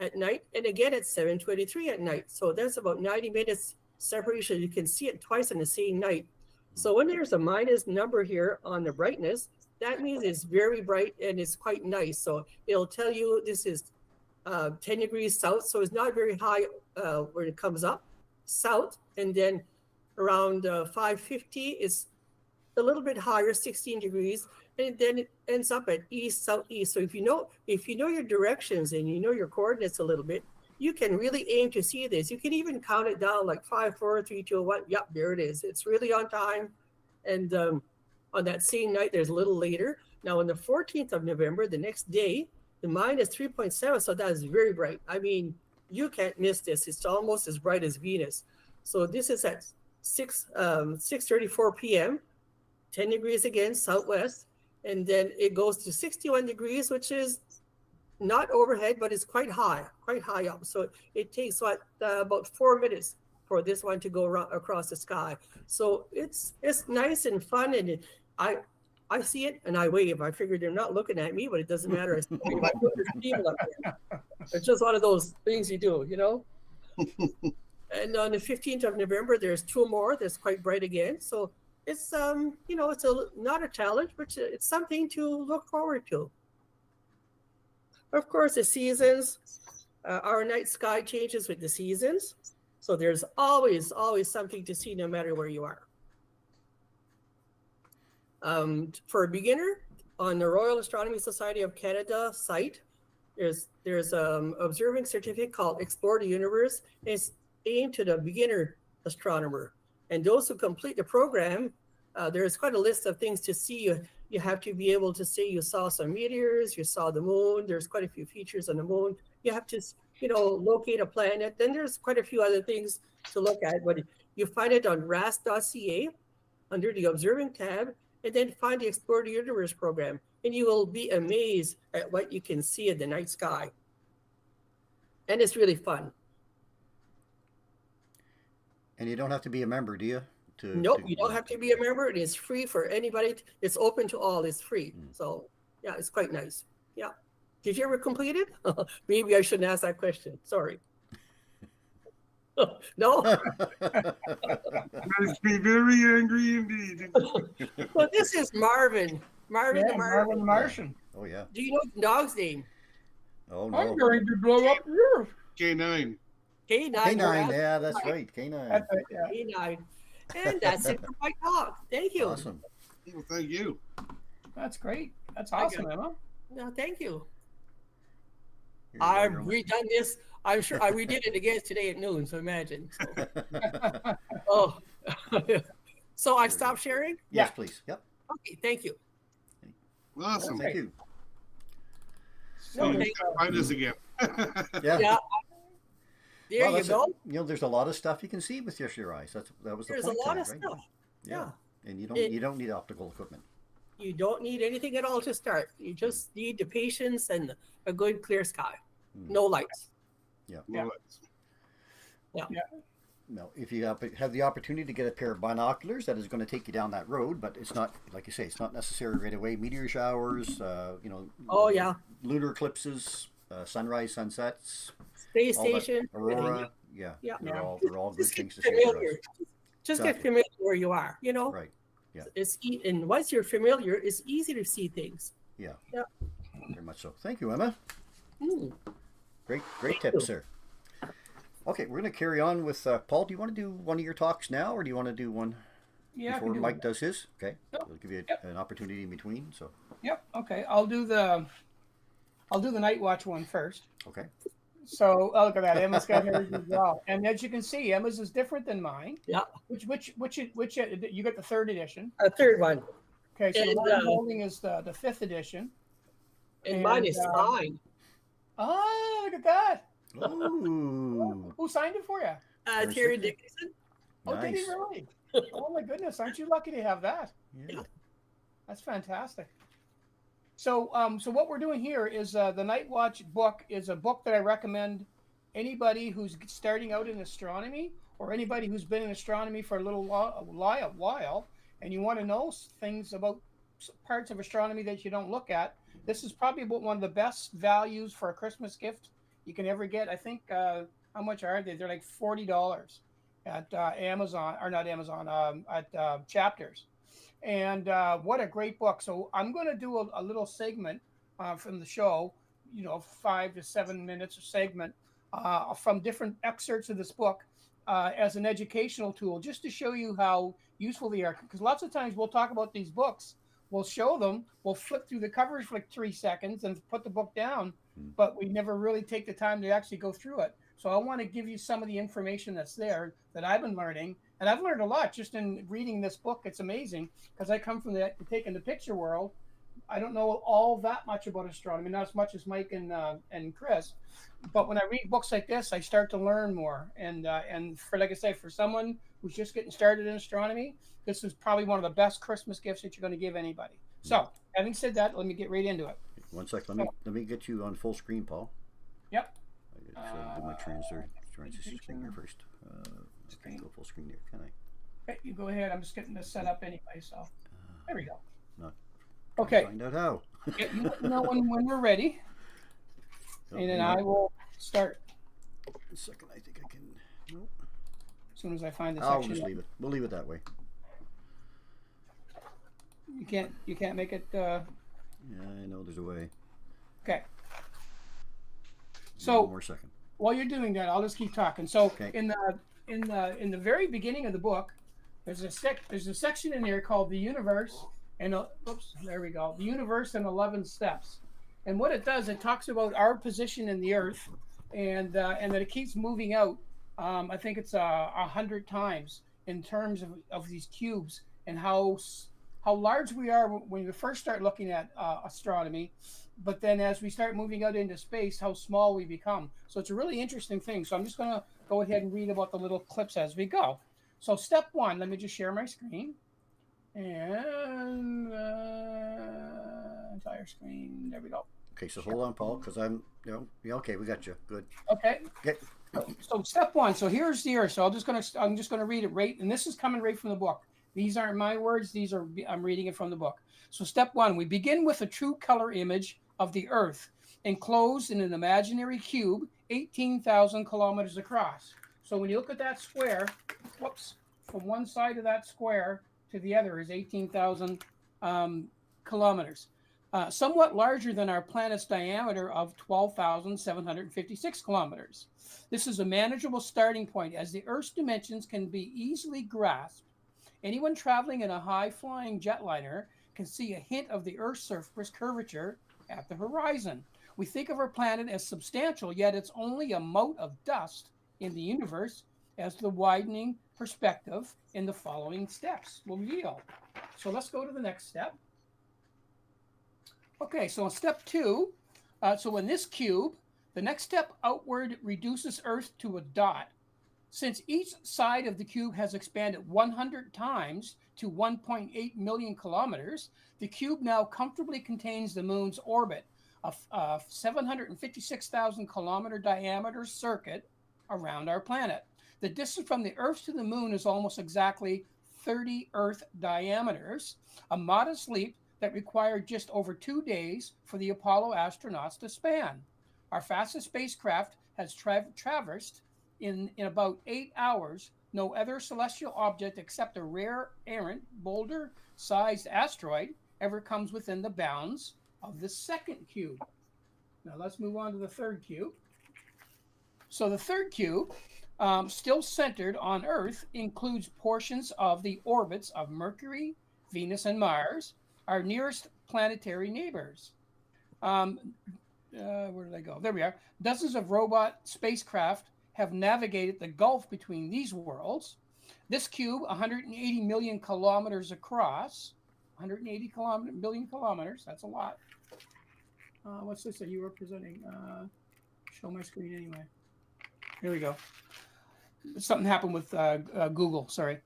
Speaker 4: at night, and again at 7:23 at night. So that's about 90 minutes separation. You can see it twice in the same night. So when there's a minus number here on the brightness, that means it's very bright and it's quite nice. So it'll tell you this is 10 degrees south. So it's not very high when it comes up south. And then around 5:50 is a little bit higher, 16 degrees. And then it ends up at east, southeast. So if you know your directions and you know your coordinates a little bit, you can really aim to see this. You can even count it down like 5, 4, 3, 2, 1. Yep, there it is. It's really on time. And on that same night, there's a little later. Now, on the 14th of November, the next day, the minus 3.7, so that is very bright. I mean, you can't miss this. It's almost as bright as Venus. So this is at 6:34 p.m., 10 degrees again, southwest, and then it goes to 61 degrees, which is not overhead, but it's quite high up. So it takes about 4 minutes for this one to go across the sky. So it's nice and fun, and I see it and I wave. I figure they're not looking at me, but it doesn't matter. It's just one of those things you do, And on the 15th of November, there's 2 more that's quite bright again. So it's it's not a challenge, but it's something to look forward to. Of course, the seasons, our night sky changes with the seasons. So there's always something to see no matter where you are. For a beginner, on the Royal Astronomy Society of Canada site, there's observing certificate called Explore the Universe. It's aimed to the beginner astronomer. And those who complete the program, there's quite a list of things to see. You have to be able to say you saw some meteors, you saw the moon. There's quite a few features on the moon. You have to, locate a planet. Then there's quite a few other things to look at. But you find it on ras.ca under the Observing tab, and then find the Explore the Universe program. And you will be amazed at what you can see in the night sky. And it's really fun.
Speaker 1: And you don't have to be a member, do you?
Speaker 4: Nope, you don't have to be a member. It is free for anybody. It's open to all. It's free. So, yeah, it's quite nice. Yeah. Did you ever complete it? Maybe I shouldn't ask that question. Sorry. No?
Speaker 2: Makes me very angry indeed.
Speaker 4: Well, this is Marvin. Marvin the
Speaker 3: Marvin the Martian.
Speaker 1: Oh, yeah.
Speaker 4: Do you know the dog's name?
Speaker 1: Oh, no.
Speaker 3: I'm going to blow up the Earth.
Speaker 2: K9.
Speaker 4: K9.
Speaker 1: K9, yeah, that's right. K9.
Speaker 3: That's it, yeah.
Speaker 4: K9. And that's it for my talk. Thank you.
Speaker 1: Awesome.
Speaker 2: Well, thank you.
Speaker 3: That's great. That's awesome, Emma.
Speaker 4: No, thank you.
Speaker 1: Here you go,
Speaker 4: I've
Speaker 1: Jerome.
Speaker 4: redone this. I'm sure we did it again today at noon. So imagine. So, oh, so I stopped sharing.
Speaker 1: Yes, please. Yep.
Speaker 4: Okay, thank you.
Speaker 2: Awesome.
Speaker 1: Thank you.
Speaker 2: So you
Speaker 4: Okay.
Speaker 2: gotta find us again.
Speaker 1: Yeah.
Speaker 4: Yeah. There
Speaker 1: Well,
Speaker 4: you
Speaker 1: that's it.
Speaker 4: go.
Speaker 1: You know, there's a lot of stuff you can see with just your eyes. That was the
Speaker 4: There's a
Speaker 1: point
Speaker 4: lot
Speaker 1: tonight,
Speaker 4: of
Speaker 1: right?
Speaker 4: stuff. Yeah.
Speaker 1: And you
Speaker 4: It-
Speaker 1: don't need optical equipment.
Speaker 4: You don't need anything at all to start. You just need the patience and a good clear sky.
Speaker 1: Mm.
Speaker 4: No lights.
Speaker 1: Yeah.
Speaker 2: Well,
Speaker 1: No, if you have the opportunity to get a pair of binoculars, that is going to take you down that road, but it's not, like you say, it's not necessary right away. Meteor showers, you know,
Speaker 4: Oh yeah.
Speaker 1: lunar eclipses, sunrise, sunsets,
Speaker 4: Space
Speaker 1: all that,
Speaker 4: station. everything,
Speaker 1: aurora, yeah,
Speaker 4: Yeah.
Speaker 1: they're all good
Speaker 4: Just
Speaker 1: things to
Speaker 4: get
Speaker 1: see with your
Speaker 4: familiar.
Speaker 1: eyes.
Speaker 4: Just
Speaker 1: Exactly.
Speaker 4: get familiar where you are. You know.
Speaker 1: Right, yeah.
Speaker 4: And once you're familiar, it's easy to see things.
Speaker 1: yeah,
Speaker 4: Yeah.
Speaker 1: very much so. Thank you, Emma.
Speaker 4: Mm.
Speaker 1: Great
Speaker 4: Thank
Speaker 1: tips,
Speaker 4: you.
Speaker 1: sir. Okay, we're going to carry on with Paul. Do you want to do one of your talks now, or do you want to do one
Speaker 3: Yeah, I
Speaker 1: before
Speaker 3: can do
Speaker 1: Mike
Speaker 3: it.
Speaker 1: does his? Okay,
Speaker 3: Yep.
Speaker 1: we'll give you
Speaker 3: Yep.
Speaker 1: an opportunity in between. So,
Speaker 3: Yep. Okay. I'll do the night watch one first.
Speaker 1: okay,
Speaker 3: So look at that. Emma's got hers as well. And as you can see, Emma's is different than mine.
Speaker 4: Yeah.
Speaker 3: Which you got the third edition.
Speaker 4: A third one.
Speaker 3: Okay, so the
Speaker 4: And,
Speaker 3: one I'm holding is the fifth edition.
Speaker 4: And mine is
Speaker 3: And,
Speaker 4: fine.
Speaker 3: Oh, look at that.
Speaker 1: ooh,
Speaker 3: Who signed it for you?
Speaker 1: Very
Speaker 4: Terry
Speaker 1: simple.
Speaker 4: Dickinson.
Speaker 3: Oh, did he
Speaker 1: nice.
Speaker 3: really? Oh my goodness, aren't you lucky to have that?
Speaker 1: Yeah.
Speaker 3: That's fantastic. So, so what we're doing here is the Night Watch book is a book that I recommend anybody who's starting out in astronomy or anybody who's been in astronomy for a while, and you want to know things about parts of astronomy that you don't look at. This is probably one of the best values for a Christmas gift you can ever get. I think how much are they? They're like $40 at Amazon, or not Amazon, at Chapters. And what a great book. So I'm going to do a little segment from the show, 5 to 7 minutes of segment from different excerpts of this book as an educational tool, just to show you how useful they are. Because lots of times we'll talk about these books, we'll show them, we'll flip through the covers for like 3 seconds and put the book down, but we never really take the time to actually go through it. So I want to give you some of the information that's there that I've been learning. And I've learned a lot just in reading this book. It's amazing because I come from the taking the picture world. I don't know all that much about astronomy, not as much as Mike and Chris. But when I read books like this, I start to learn more. And for, like I say, for someone who's just getting started in astronomy, this is probably one of the best Christmas gifts that you're going to give anybody. So, having said that, let me get right into it.
Speaker 1: One sec. Let me get you on full screen, Paul.
Speaker 3: Yep.
Speaker 1: I gotta do my transition screen here first. I can't go full screen here, can I?
Speaker 3: Okay, you go ahead. I'm just getting this set up anyway. So, there we go.
Speaker 1: Not
Speaker 3: Okay.
Speaker 1: Find out how.
Speaker 3: Yeah, you let me know when we're ready, and then I will start
Speaker 1: A second, I think I can. Nope.
Speaker 3: as soon as I find the
Speaker 1: I'll
Speaker 3: section.
Speaker 1: just leave it. We'll leave it that way.
Speaker 3: You can't make it.
Speaker 1: Yeah, I know there's a way.
Speaker 3: Okay.
Speaker 1: One
Speaker 3: So
Speaker 1: more second.
Speaker 3: while you're doing that, I'll just keep talking. So
Speaker 1: Okay.
Speaker 3: in the very beginning of the book, there's a section in there called the universe, and oops, there we go. The universe in 11 steps. And what it does, it talks about our position in the Earth, and that it keeps moving out. I think it's 100 times in terms of these cubes and how large we are when we first start looking at astronomy, but then as we start moving out into space, how small we become. So it's a really interesting thing. So I'm just going to go ahead and read about the little clips as we go. So step one, let me just share my screen. And entire screen, there we go.
Speaker 1: Okay, so hold on, Paul, because I'm, yeah, okay, we got you. Good.
Speaker 3: Okay.
Speaker 1: Okay.
Speaker 3: So step one. So here's the Earth. So I'm just gonna read it right, and this is coming right from the book. These aren't my words. I'm reading it from the book. So step one, we begin with a true color image of the Earth, enclosed in an imaginary cube, 18,000 kilometers across. So when you look at that square, whoops, from one side of that square to the other is 18,000 kilometers. Somewhat larger than our planet's diameter of 12,756 kilometers. This is a manageable starting point as the Earth's dimensions can be easily grasped. Anyone traveling in a high-flying jetliner can see a hint of the Earth's surface curvature at the horizon. We think of our planet as substantial, yet it's only a mote of dust in the universe, as the widening perspective in the following steps will reveal. So let's go to the next step. Okay, so in step 2, so in this cube, the next step outward reduces Earth to a dot. Since each side of the cube has expanded 100 times to 1.8 million kilometers, the cube now comfortably contains the moon's orbit, a 756,000 kilometer diameter circuit around our planet. The distance from the Earth to the moon is almost exactly 30 Earth diameters, a modest leap that required just over 2 days for the Apollo astronauts to span. Our fastest spacecraft has traversed in about 8 hours no other celestial object except a rare errant boulder-sized asteroid ever comes within the bounds of the second cube. Now let's move on to the third cube. So the third cube, still centered on Earth, includes portions of the orbits of Mercury, Venus, and Mars, our nearest planetary neighbors. Where did I go? There we are. Dozens of robot spacecraft have navigated the gulf between these worlds. This cube, 180 million kilometers across, 180 million kilometers, that's a lot. What's this that you were presenting? Show my screen anyway. Here we go. Something happened with Google, sorry.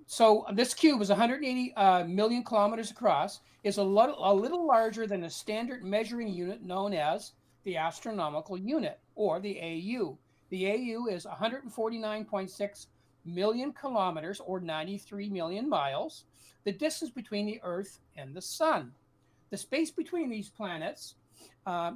Speaker 3: So this cube is 180 million kilometers across, is a little larger than a standard measuring unit known as the astronomical unit, or the AU. The AU is 149.6 million kilometers, or 93 million miles, the distance between the Earth and the Sun. The space between these planets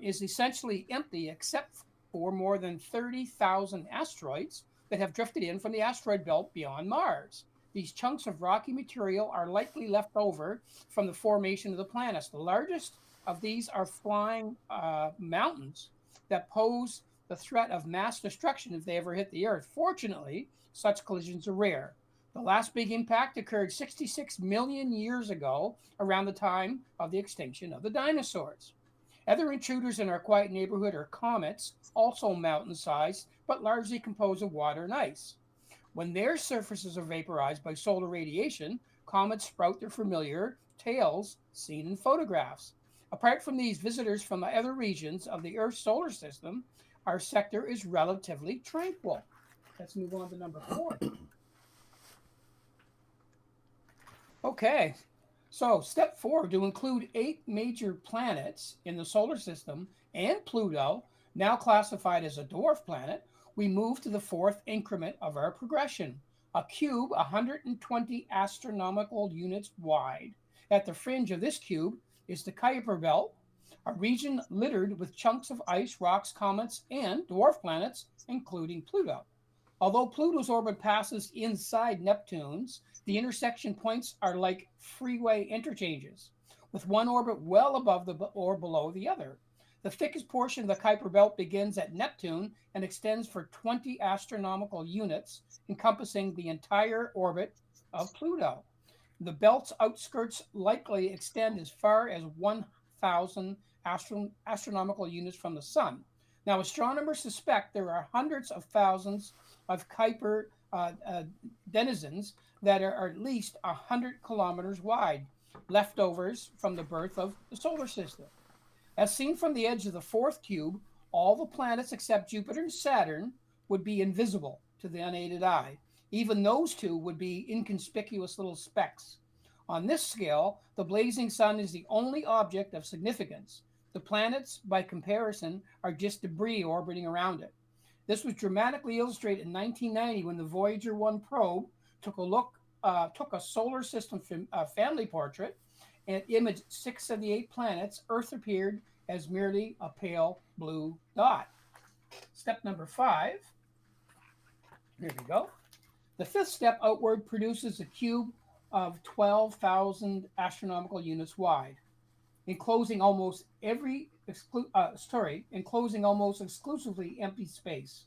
Speaker 3: is essentially empty except for more than 30,000 asteroids that have drifted in from the asteroid belt beyond Mars. These chunks of rocky material are likely left over from the formation of the planets. The largest of these are flying mountains that pose the threat of mass destruction if they ever hit the Earth. Fortunately, such collisions are rare. The last big impact occurred 66 million years ago, around the time of the extinction of the dinosaurs. Other intruders in our quiet neighborhood are comets, also mountain-sized, but largely composed of water and ice. When their surfaces are vaporized by solar radiation, comets sprout their familiar tails seen in photographs. Apart from these visitors from other regions of the Earth's solar system, our sector is relatively tranquil. Let's move on to number 4. Okay, so step 4, to include 8 major planets in the solar system and Pluto, now classified as a dwarf planet, we move to the 4th increment of our progression, a cube 120 astronomical units wide. At the fringe of this cube is the Kuiper Belt, a region littered with chunks of ice, rocks, comets, and dwarf planets, including Pluto. Although Pluto's orbit passes inside Neptune's, the intersection points are like freeway interchanges, with one orbit well above or below the other. The thickest portion of the Kuiper Belt begins at Neptune and extends for 20 astronomical units, encompassing the entire orbit of Pluto. The belt's outskirts likely extend as far as 1,000 astronomical units from the Sun. Now, astronomers suspect there are hundreds of thousands of Kuiper denizens that are at least 100 kilometers wide, leftovers from the birth of the solar system. As seen from the edge of the 4th cube, all the planets except Jupiter and Saturn would be invisible to the unaided eye. Even those two would be inconspicuous little specks. On this scale, the blazing sun is the only object of significance. The planets, by comparison, are just debris orbiting around it. This was dramatically illustrated in 1990 when the Voyager 1 probe took a solar system family portrait and imaged 6 of the 8 planets. Earth appeared as merely a pale blue dot. Step number 5. Here we go. The 5th step outward produces a cube of 12,000 astronomical units wide, enclosing almost exclusively empty space.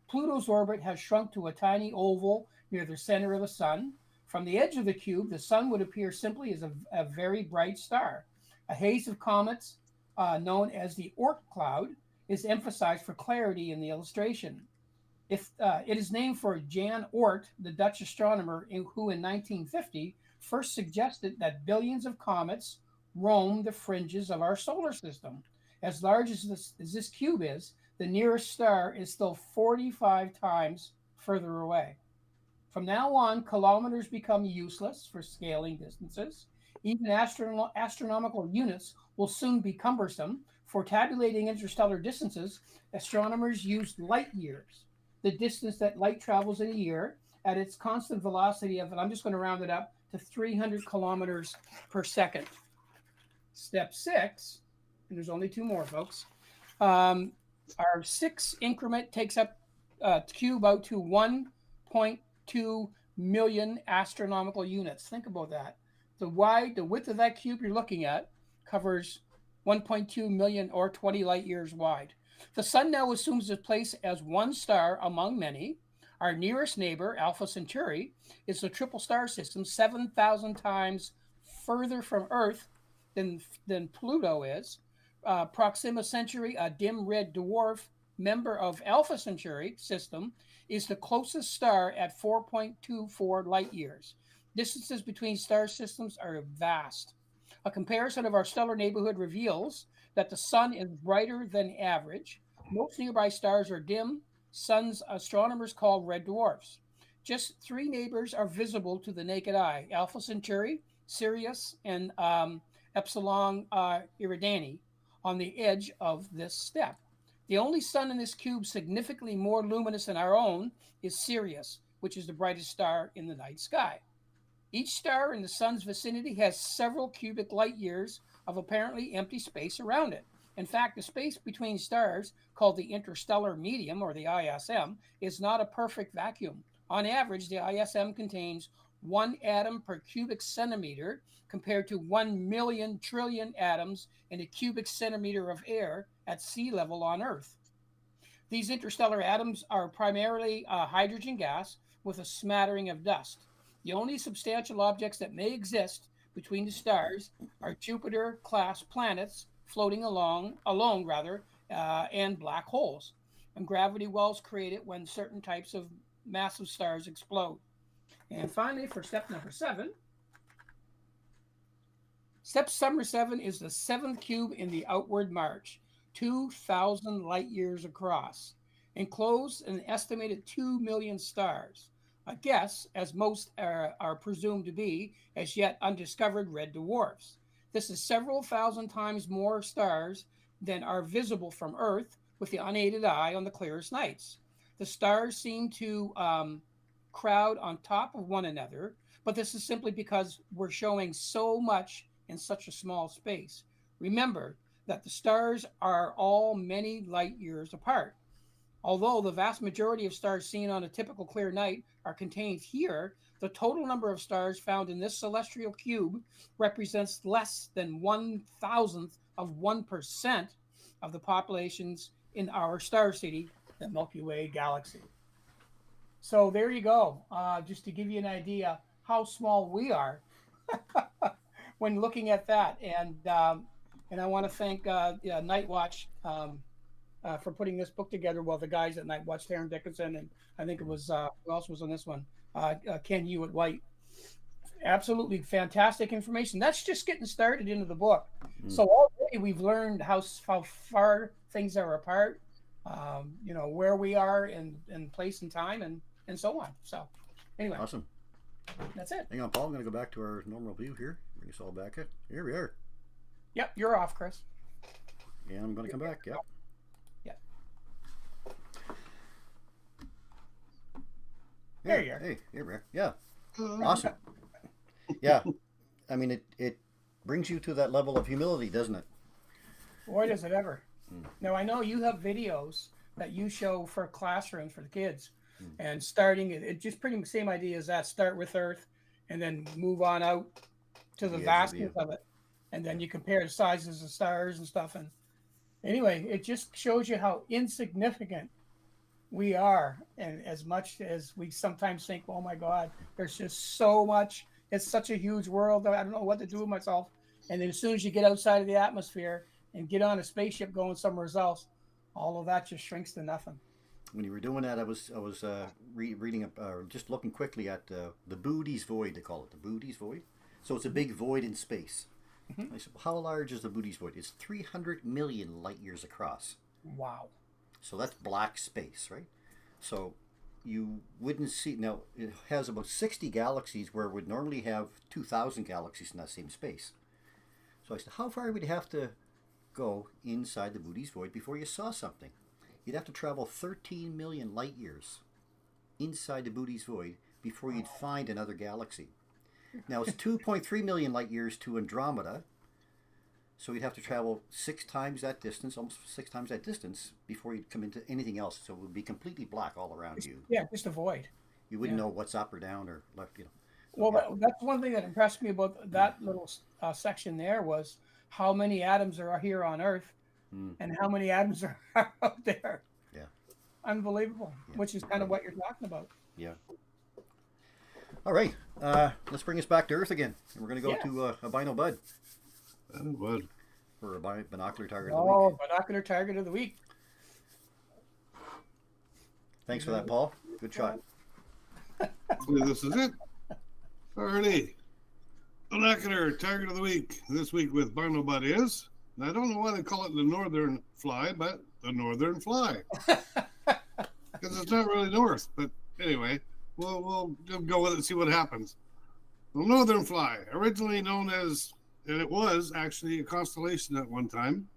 Speaker 3: Pluto's orbit has shrunk to a tiny oval near the center of the Sun. From the edge of the cube, the Sun would appear simply as a very bright star. A haze of comets known as the Oort cloud, is emphasized for clarity in the illustration. If it is named for Jan Oort, the Dutch astronomer who in 1950 first suggested that billions of comets roam the fringes of our solar system. As large as this cube is, the nearest star is still 45 times further away. From now on, kilometers become useless for scaling distances. Even astronomical units will soon be cumbersome. For tabulating interstellar distances, astronomers use light years, the distance that light travels in a year at its constant velocity of, and I'm just going to round it up to 300 kilometers per second. Step 6, and there's only 2 more, folks. Our 6 increment takes up cube out to 1.2 million astronomical units. Think about that. The width of that cube you're looking at covers 1.2 million or 20 light years wide. The sun now assumes its place as one star among many. Our nearest neighbor, Alpha Centauri, is the triple star system 7,000 times further from Earth than Pluto is. Proxima Centauri, a dim red dwarf member of Alpha Centauri system, is the closest star at 4.24 light years. Distances between star systems are vast. A comparison of our stellar neighborhood reveals that the sun is brighter than average. Most nearby stars are dim, suns astronomers call red dwarfs. Just 3 neighbors are visible to the naked eye: Alpha Centauri, Sirius, and Epsilon Eridani on the edge of this step. The only sun in this cube significantly more luminous than our own is Sirius, which is the brightest star in the night sky. Each star in the sun's vicinity has several cubic light years of apparently empty space around it. In fact, the space between stars, called the interstellar medium, or the ISM, is not a perfect vacuum. On average, the ISM contains 1 atom per cubic centimeter, compared to 1 million trillion atoms in a cubic centimeter of air at sea level on Earth. These interstellar atoms are primarily hydrogen gas with a smattering of dust. The only substantial objects that may exist between the stars are Jupiter-class planets floating alone, and black holes, and gravity wells created when certain types of massive stars explode. And finally, for step number 7, step number 7 is the 7th cube in the outward march, 2,000 light years across, enclosed an estimated 2 million stars. A guess, as most are presumed to be, as yet undiscovered red dwarfs. This is several thousand times more stars than are visible from Earth with the unaided eye on the clearest nights. The stars seem to crowd on top of one another, but this is simply because we're showing so much in such a small space. Remember that the stars are all many light years apart. Although the vast majority of stars seen on a typical clear night are contained here, the total number of stars found in this celestial cube represents less than 1,000th of 1% of the populations in our star city, the Milky Way galaxy. So there you go, just to give you an idea how small we are when looking at that. And I want to thank Night Watch for putting this book together. Well, the guys at Night Watch, Taryn Dickinson, and I think it was, who else was on this one? Ken Hewitt-White. Absolutely fantastic information. That's just getting started into the book. So already we've learned how far things are apart, where we are in place and time, and so on. So anyway.
Speaker 1: Awesome.
Speaker 3: That's it.
Speaker 1: Hang on, Paul. I'm going to go back to our normal view here. Bring us all back. Here we are.
Speaker 3: Yep, you're off, Chris.
Speaker 1: Yeah, I'm going to come back. Yep.
Speaker 3: There you are.
Speaker 1: Hey, here we are. Yeah. Awesome. Yeah. I mean, it brings you to that level of humility, doesn't it?
Speaker 3: Boy, does it ever. Now, I know you have videos that you show for classrooms for the kids. And starting, it just pretty much same idea as that. Start with Earth and then move on out to the vastness of it. And then you compare the sizes of stars and stuff. And anyway, it just shows you how insignificant we are, and as much as we sometimes think, oh my God, there's just so much, it's such a huge world that I don't know what to do with myself. And then as soon as you get outside of the atmosphere and get on a spaceship going somewhere else, all of that just shrinks to nothing.
Speaker 1: When you were doing that, I was reading, just looking quickly at the Boody's Void. They call it the Boody's Void. So it's a big void in space.
Speaker 3: Mm-hmm.
Speaker 1: I said, well, how large is the Boody's Void? It's 300 million light years across.
Speaker 3: Wow.
Speaker 1: So that's black space, right? So you wouldn't see. Now it has about 60 galaxies, where it would normally have 2,000 galaxies in that same space. So I said, how far would you have to go inside the Boody's Void before you saw something? You'd have to travel 13 million light years inside the Boody's Void before you'd find another galaxy. Now it's 2.3 million light years to Andromeda, so you'd have to travel 6 times that distance, almost 6 times that distance, before you'd come into anything else. So it would be completely black all around you.
Speaker 3: Yeah, just a void.
Speaker 1: You wouldn't know what's up or down or left.
Speaker 3: Well, that's one thing that impressed me about that little section there was how many atoms are here on Earth and how many atoms are out there.
Speaker 1: Yeah.
Speaker 3: Unbelievable, which is kind of what you're talking about.
Speaker 1: Yeah. All right. Let's bring us back to Earth again. And we're going to go to Albino Bud.
Speaker 2: Bud.
Speaker 1: For a binocular target of the week.
Speaker 3: Oh, binocular target of the week.
Speaker 1: Thanks for that, Paul. Good shot.
Speaker 2: Hopefully this is it. Alrighty. Binocular target of the week. This week with Bino Bud is, and I don't know why they call it the northern fly, but the northern fly. Because it's not really north, but anyway, we'll go with it and see what happens. The northern fly, originally known as, and it was actually a constellation at one time,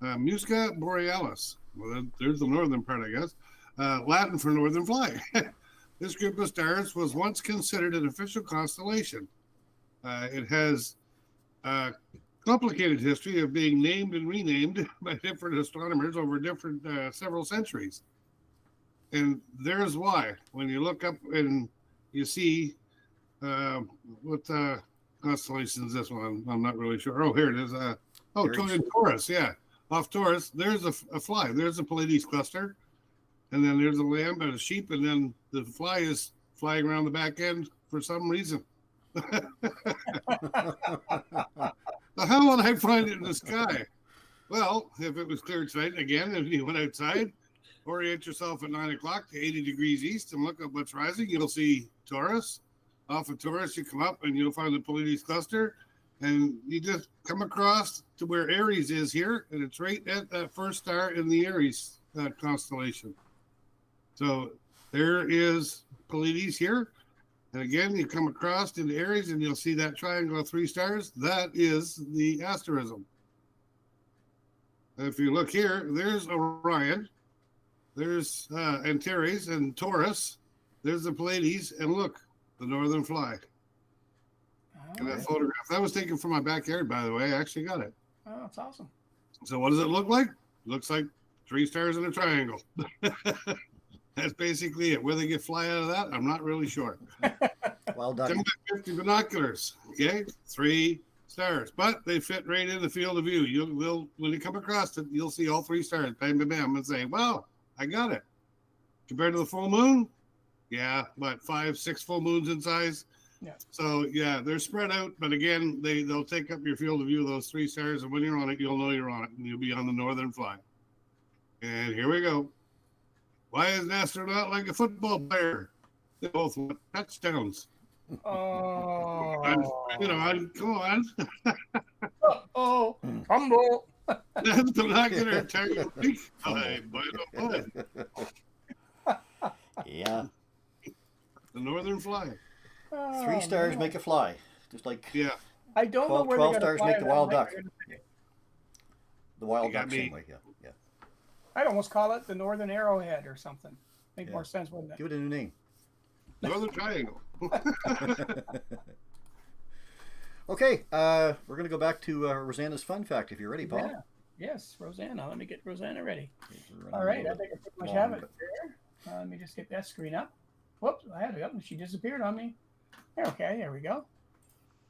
Speaker 2: Musca Borealis. Well, there's the northern part, I guess. Latin for northern fly. This group of stars was once considered an official constellation. It has a complicated history of being named and renamed by different astronomers over different several centuries. And there's why. When you look up and you see what constellation is this one? I'm not really sure. Oh, here it is. Taurus. Yeah, off Taurus. There's a fly. There's a Pleiades cluster, and then there's a lamb and a sheep, and then the fly is flying around the back end for some reason. So how would I find it in the sky? Well, if it was clear tonight again, if you went outside, orient yourself at 9 o'clock to 80 degrees east and look up what's rising. You'll see Taurus. Off of Taurus, you come up and you'll find the Pleiades cluster, and you just come across to where Aries is here, and it's right at that first star in the Aries constellation. So there is Pleiades here, and again, you come across into Aries, and you'll see that triangle of 3 stars. That is the asterism. If you look here, there's Orion, there's Antares and Taurus, there's the Pleiades, and look, the northern fly. And that photograph, that was taken from my backyard, by the way. I actually got it.
Speaker 3: Oh, that's awesome.
Speaker 2: So what does it look like? Looks like 3 stars in a triangle. That's basically it. Where they get fly out of that, I'm not really sure.
Speaker 1: Well done.
Speaker 2: 10 by 50 binoculars. Okay, 3 stars, but they fit right in the field of view. You will, when you come across it, you'll see all 3 stars, bam, bam, bam, and say, "Wow, I got it." Compared to the full moon, yeah, about 5, 6 full moons in size.
Speaker 3: Yeah.
Speaker 2: So yeah, they're spread out, but again, they'll take up your field of view, those 3 stars, and when you're on it, you'll know you're on it, and you'll be on the northern fly. And here we go. Why is an astronaut like a football player? They both want touchdowns.
Speaker 3: Oh.
Speaker 2: Come on.
Speaker 3: Humble.
Speaker 2: That's binocular target week.
Speaker 1: Yeah.
Speaker 2: The northern fly.
Speaker 1: 3 stars make a fly. Just like
Speaker 3: I don't know where
Speaker 1: 12
Speaker 3: they're
Speaker 1: stars
Speaker 3: fly
Speaker 1: make the
Speaker 3: that
Speaker 1: wild
Speaker 3: night.
Speaker 1: duck. The wild
Speaker 2: You got
Speaker 1: duck
Speaker 2: me.
Speaker 1: same way, yeah.
Speaker 3: I'd almost call it the Northern Arrowhead or something. Make
Speaker 1: Yeah.
Speaker 3: more sense, wouldn't it?
Speaker 1: Give it a new name.
Speaker 2: Northern triangle.
Speaker 1: Okay, we're going to go back to Rosanna's fun fact if you're ready, Paul.
Speaker 3: Yeah. Yes, Rosanna. Let me get Rosanna ready.
Speaker 1: We're running
Speaker 3: All
Speaker 1: a
Speaker 3: right,
Speaker 1: little
Speaker 3: I think I pretty much
Speaker 1: long,
Speaker 3: have it
Speaker 1: but-
Speaker 3: there. Let me just get that screen up. Whoops, I had it up and she disappeared on me. Okay, there we go.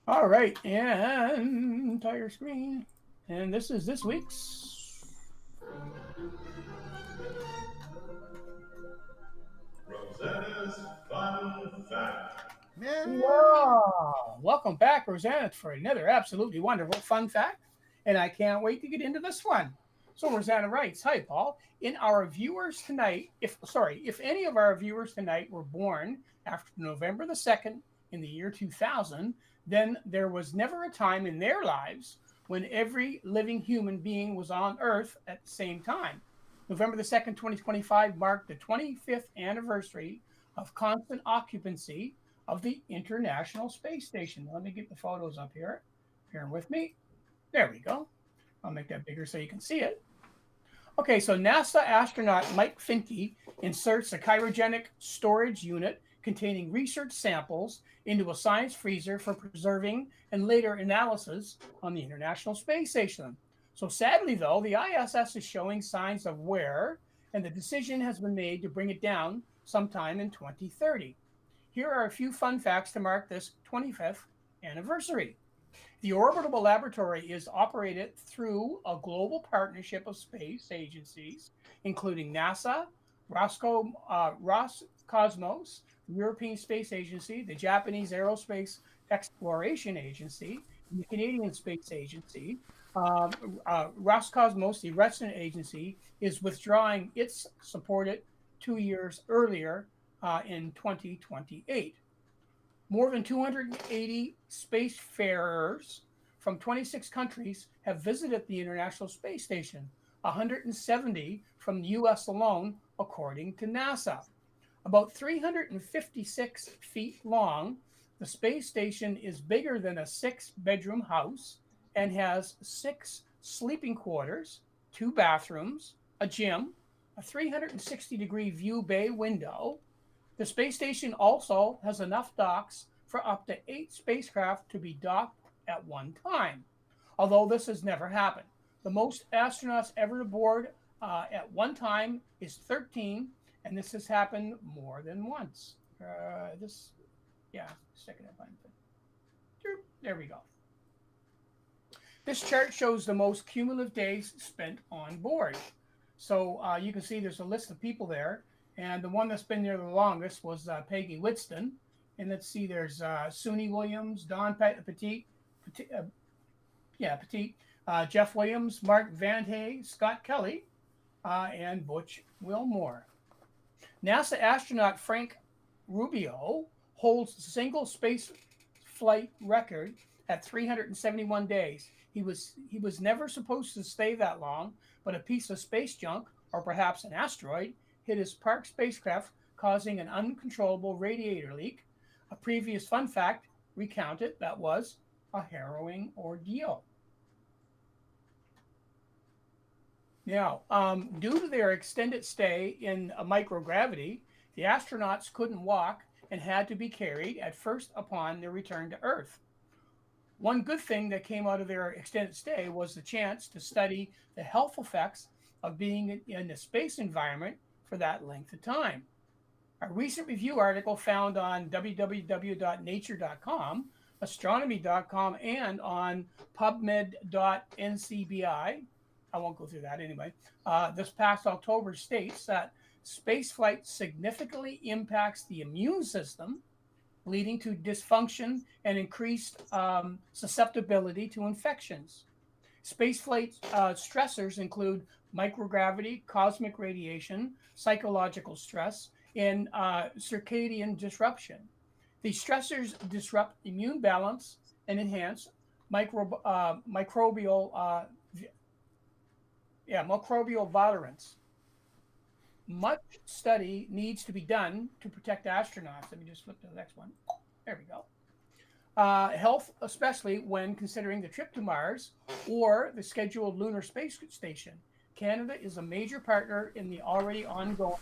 Speaker 3: All right, and entire screen. And this is this week's.
Speaker 5: Rosanna's Fun Fact.
Speaker 1: Yeah.
Speaker 3: Wow! Welcome back, Rosanna, for another absolutely wonderful fun fact. and I can't wait to get into this one. So Rosanna writes, "Hi, Paul. In our viewers tonight, if any of our viewers tonight were born after November the 2nd in the year 2000, then there was never a time in their lives when every living human being was on Earth at the same time. November the 2nd, 2025 marked the 25th anniversary of constant occupancy of the International Space Station." Let me get the photos up here. Bear with me. There we go. I'll make that bigger so you can see it. Okay, so NASA astronaut Mike Finke inserts a cryogenic storage unit containing research samples into a science freezer for preserving and later analysis on the International Space Station. So sadly, though, the ISS is showing signs of wear, and the decision has been made to bring it down sometime in 2030. Here are a few fun facts to mark this 25th anniversary. The orbital laboratory is operated through a global partnership of space agencies, including NASA, Roscosmos, the European Space Agency, the Japanese Aerospace Exploration Agency, and the Canadian Space Agency. Roscosmos, the Russian agency, is withdrawing its support 2 years earlier in 2028. More than 280 spacefarers from 26 countries have visited the International Space Station, 170 from the US alone, according to NASA. About 356 feet long, the space station is bigger than a 6-bedroom house and has 6 sleeping quarters, 2 bathrooms, a gym, a 360-degree view bay window. The space station also has enough docks for up to 8 spacecraft to be docked at one time, although this has never happened. The most astronauts ever aboard at one time is 13, and this has happened more than once. There we go. This chart shows the most cumulative days spent on board. So you can see there's a list of people there. And the one that's been there the longest was Peggy Whitston. And let's see, there's Suni Williams, Don Petit, Jeff Williams, Mark Van Hay, Scott Kelly, and Butch Wilmore. NASA astronaut Frank Rubio holds the single space flight record at 371 days. He was never supposed to stay that long, but a piece of space junk, or perhaps an asteroid, hit his Park spacecraft, causing an uncontrollable radiator leak. A previous fun fact recounted that was a harrowing ordeal. Now, due to their extended stay in microgravity, the astronauts couldn't walk and had to be carried at first upon their return to Earth. One good thing that came out of their extended stay was the chance to study the health effects of being in a space environment for that length of time. A recent review article found on www.nature.com, astronomy.com, and on pubmed.ncbi, I won't go through that anyway, this past October states that spaceflight significantly impacts the immune system, leading to dysfunction and increased susceptibility to infections. Spaceflight stressors include microgravity, cosmic radiation, psychological stress, and circadian disruption. These stressors disrupt immune balance and enhance microbial virulence. Much study needs to be done to protect astronauts. Let me just flip to the next one. There we go. Health, especially when considering the trip to Mars or the scheduled lunar space station. Canada is a major partner in the already ongoing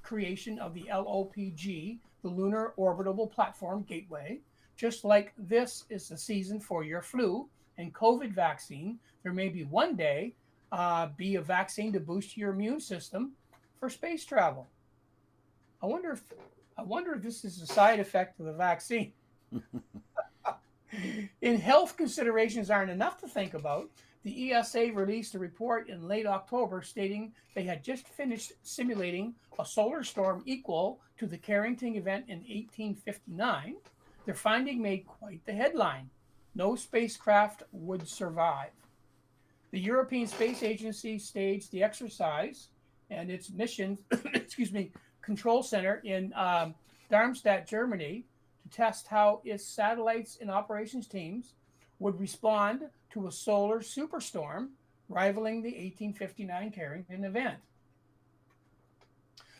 Speaker 3: creation of the LOPG, the Lunar Orbital Platform Gateway. Just like this is the season for your flu and COVID vaccine, there may be one day be a vaccine to boost your immune system for space travel. I wonder if this is a side effect of the vaccine. In health considerations aren't enough to think about, the ESA released a report in late October stating they had just finished simulating a solar storm equal to the Carrington event in 1859. Their finding made quite the headline. No spacecraft would survive. The European Space Agency staged the exercise and its mission, excuse me, control center in Darmstadt, Germany, to test how its satellites and operations teams would respond to a solar superstorm rivaling the 1859 Carrington event,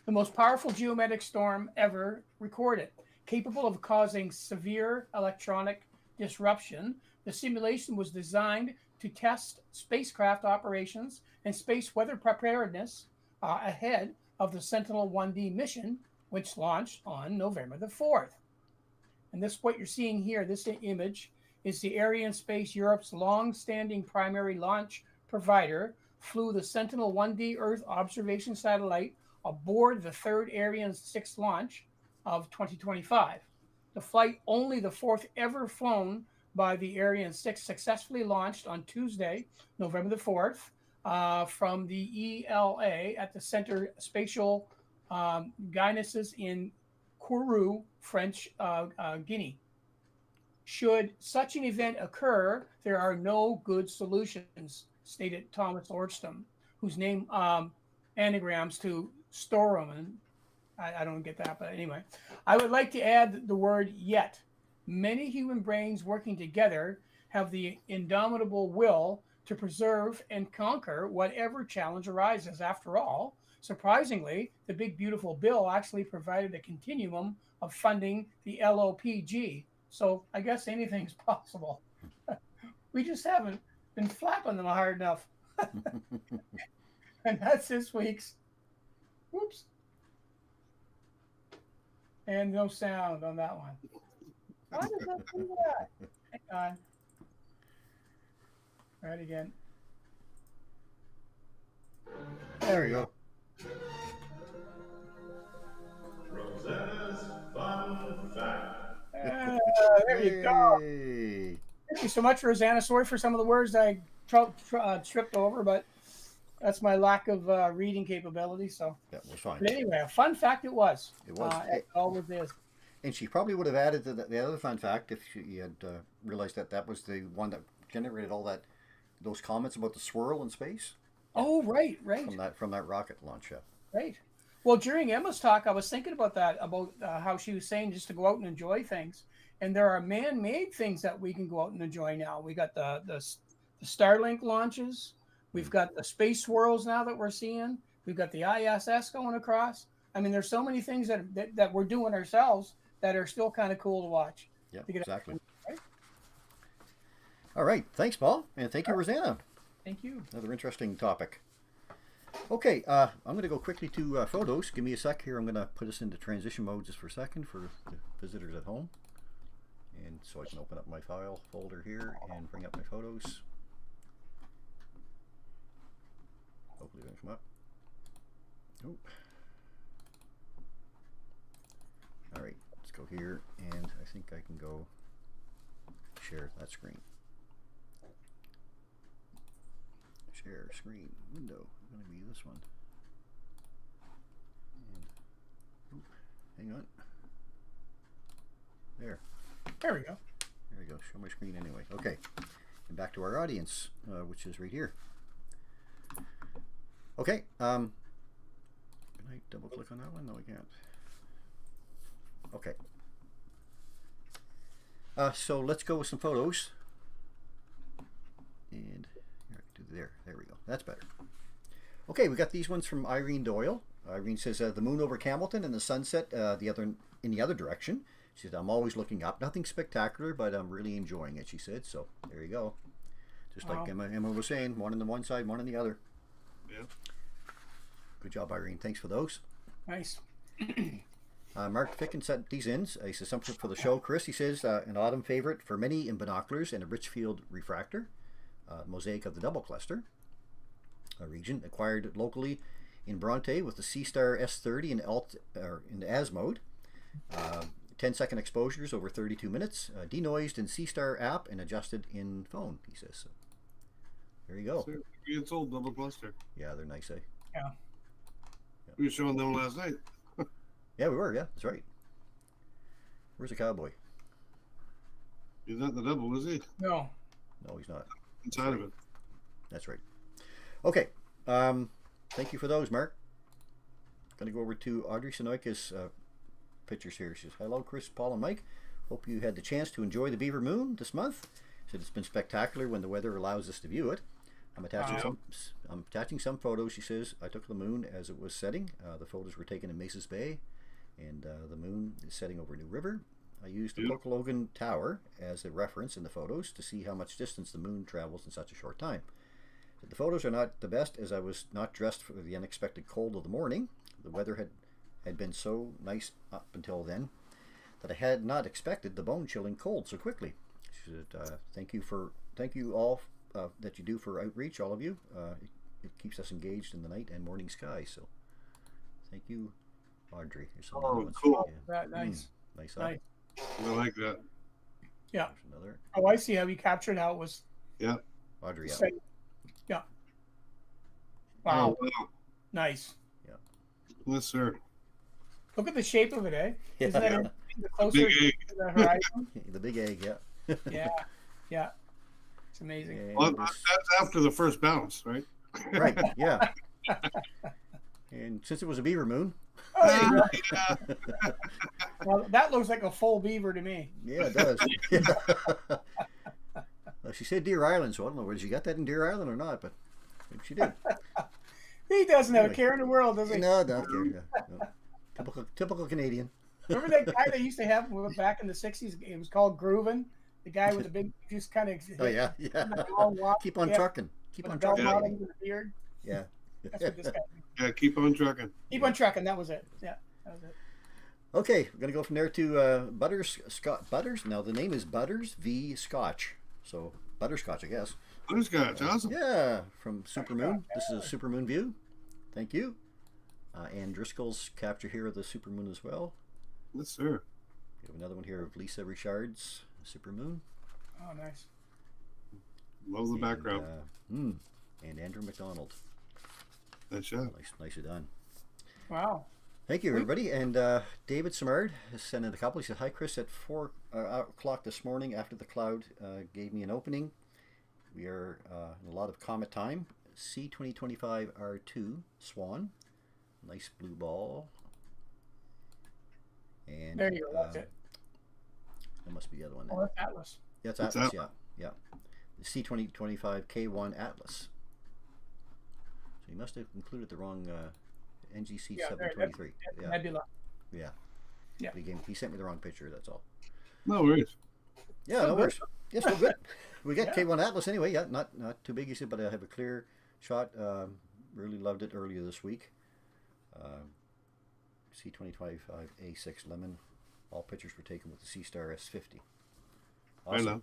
Speaker 3: the most powerful geometric storm ever recorded. Capable of causing severe electronic disruption, the simulation was designed to test spacecraft operations and space weather preparedness ahead of the Sentinel-1D mission, which launched on November the 4th. And this, what you're seeing here, this image, is the Arianespace Europe's long-standing primary launch provider flew the Sentinel-1D Earth observation satellite aboard the third Ariane 6 launch of 2025. The flight, only the fourth ever flown by the Ariane 6, successfully launched on Tuesday, November the 4th, from the ELA at the Center Spatial Guinesses in Kourou, French Guinea. Should such an event occur, there are no good solutions, stated Thomas Ordstam, whose name anagrams to Storuman. I don't get that, but anyway. I would like to add the word yet. Many human brains working together have the indomitable will to preserve and conquer whatever challenge arises. After all, surprisingly, the big beautiful bill actually provided a continuum of funding the LOPG. So I guess anything's possible. We just haven't been flapping them hard enough. And that's this week's. Whoops. And no sound on that one. Why does that do that? Hang on. Try it again.
Speaker 1: There you go.
Speaker 5: Rosanna's Fun Fact.
Speaker 3: There you go.
Speaker 1: Hey.
Speaker 3: Thank you so much, Rosanna. Sorry for some of the words I tripped over, but that's my lack of reading capability. So,
Speaker 1: That was fine.
Speaker 3: but anyway, a fun fact it was.
Speaker 1: It was.
Speaker 3: It always is.
Speaker 1: And she probably would have added the other fun fact if she had realized that was the one that generated all those comments about the swirl in space.
Speaker 3: Oh, right.
Speaker 1: From that rocket launch. Yeah.
Speaker 3: Right. Well, during Emma's talk, I was thinking about that, about how she was saying just to go out and enjoy things. And there are man-made things that we can go out and enjoy now. We got the Starlink launches. We've got the space swirls now that we're seeing. We've got the ISS going across. I mean, there's so many things that we're doing ourselves that are still kind of cool to watch.
Speaker 1: Yeah,
Speaker 3: to get
Speaker 1: exactly.
Speaker 3: Right?
Speaker 1: All right. Thanks, Paul. And thank you, Rosanna.
Speaker 3: Thank you.
Speaker 1: Another interesting topic. Okay, I'm going to go quickly to photos. Give me a sec here. I'm going to put us into transition mode just for a second for the visitors at home. And so I can open up my file folder here and bring up my photos. Hopefully they come up. Oh. All right, let's go here, and I think I can go share that screen. Share screen window. Going to be this one. And, hang on. There.
Speaker 3: There we go.
Speaker 1: There we go. Show my screen anyway. Okay. And back to our audience, which is right here. Okay. Can I double click on that one? No, I can't. Okay. So let's go with some photos. And here I can do there we go. That's better. Okay, we got these ones from Irene Doyle. Irene says the moon over Campbellton and the sunset in the other direction. She said, I'm always looking up. Nothing spectacular, but I'm really enjoying it, she said. So there you go. Just like Emma was saying, one on the one side, one on the other.
Speaker 2: Yeah.
Speaker 1: Good job, Irene. Thanks for those.
Speaker 3: Nice.
Speaker 1: Mark Ficken sent these in. He says something for the show. Chris, he says, an autumn favorite for many in binoculars and a Richfield refractor. Mosaic of the double cluster region, acquired locally in Bronte with the C-Star S30 in AS mode. 10-second exposures over 32 minutes, denoised in C-Star app and adjusted in phone, he says. So, there you go.
Speaker 2: It's old double cluster.
Speaker 1: Yeah, they're nice, eh?
Speaker 3: Yeah.
Speaker 2: We were showing them last night.
Speaker 1: Yeah, we were. Yeah, that's right. Where's the cowboy?
Speaker 2: He's not the double, is he?
Speaker 3: No.
Speaker 1: No, he's not.
Speaker 2: Inside of it.
Speaker 1: That's right. Okay. Thank you for those, Mark. Going to go over to Audrey Sonoika's pictures here. She says, hello, Chris, Paul, and Mike. Hope you had the chance to enjoy the Beaver Moon this month. She said it's been spectacular when the weather allows us to view it. I'm attaching some photos. She says I took the moon as it was setting. The photos were taken in Maces Bay, and the moon is setting over New River. I used the Pokologan Tower as a reference in the photos to see how much distance the moon travels in such a short time. The photos are not the best as I was not dressed for the unexpected cold of the morning. The weather had been so nice up until then that I had not expected the bone-chilling cold so quickly. She said, thank you all that you do for outreach, all of you. It keeps us engaged in the night and morning sky. So thank you, Audrey. Here's some other ones.
Speaker 2: Cool.
Speaker 3: That nice.
Speaker 1: Nice.
Speaker 3: Nice.
Speaker 2: I like that.
Speaker 3: Yeah.
Speaker 1: There's another.
Speaker 3: Oh, I see how you captured how it was.
Speaker 2: Yeah.
Speaker 1: Audrey. Yeah.
Speaker 3: Set. Yeah. Wow.
Speaker 2: Oh, wow.
Speaker 3: Nice.
Speaker 2: Yes, sir.
Speaker 3: Look at the shape of it, eh?
Speaker 1: Yeah.
Speaker 3: Isn't that the closer
Speaker 2: Big egg.
Speaker 3: to the horizon?
Speaker 1: The big egg. Yeah.
Speaker 3: Yeah. Yeah. It's amazing.
Speaker 1: And
Speaker 2: Well,
Speaker 1: this-
Speaker 2: that's after the first bounce, right?
Speaker 1: right. Yeah. And since it was a beaver moon.
Speaker 3: Oh, there you go.
Speaker 2: Yeah.
Speaker 3: Well, that looks like a full beaver to me.
Speaker 1: Yeah, it does. Well, she said Deer Island, so I don't know whether she got that in Deer Island or not, but maybe she did.
Speaker 3: He doesn't have a
Speaker 1: Anyway.
Speaker 3: care in the world, does he?
Speaker 1: No, not there. No. Typical Canadian.
Speaker 3: Remember that guy they used to have back in the 60s? It was called Groovin'. The guy with the big, just kind of.
Speaker 1: Oh yeah, yeah. Keep on trucking. Keep on
Speaker 3: Bell
Speaker 1: trucking.
Speaker 3: bottom with the beard.
Speaker 1: Yeah.
Speaker 3: That's what this guy did.
Speaker 2: Yeah, keep on trucking.
Speaker 3: Keep on trucking. That was it. Yeah, that was it.
Speaker 1: Okay, we're gonna go from there to Butters. Now the name is Butters v Scotch. So butterscotch, I guess.
Speaker 2: Butterscotch, awesome.
Speaker 1: Yeah, from Supermoon. This is a Supermoon view. Thank you. And Driscoll's capture here of the Supermoon as well.
Speaker 2: Yes, sir.
Speaker 1: We have another one here of Lisa Richard's Supermoon.
Speaker 3: Oh, nice.
Speaker 2: Love the background.
Speaker 1: And Andrew McDonald.
Speaker 2: That shot.
Speaker 1: Nicely done.
Speaker 3: Wow.
Speaker 1: Thank you, everybody. And David Simard has sent in a couple. He said, hi, Chris. At 4 o'clock this morning, after the cloud gave me an opening, we are in a lot of comet time. C2025 R2 Swan. Nice blue ball. And
Speaker 3: There you go. That's it.
Speaker 1: that must be the other one.
Speaker 3: Oh, that's Atlas.
Speaker 1: Yeah, it's
Speaker 2: It's
Speaker 1: Atlas, yeah. The C2025 K1 Atlas. So you must have included the wrong NGC
Speaker 3: Yeah, there,
Speaker 1: 723.
Speaker 3: that's
Speaker 1: Yeah,
Speaker 3: Nebula.
Speaker 1: yeah.
Speaker 3: Yeah.
Speaker 1: He sent me the wrong picture, that's all.
Speaker 2: No worries.
Speaker 1: Yeah,
Speaker 3: Still
Speaker 1: no
Speaker 3: good.
Speaker 1: worries. Yeah, still good. We got
Speaker 3: Yeah.
Speaker 1: K1 Atlas anyway. Yeah, not too big, you said, but I have a clear shot. Really loved it earlier this week. C2025 A6 Lemon. All pictures were taken with the C-Star S50.
Speaker 2: I know.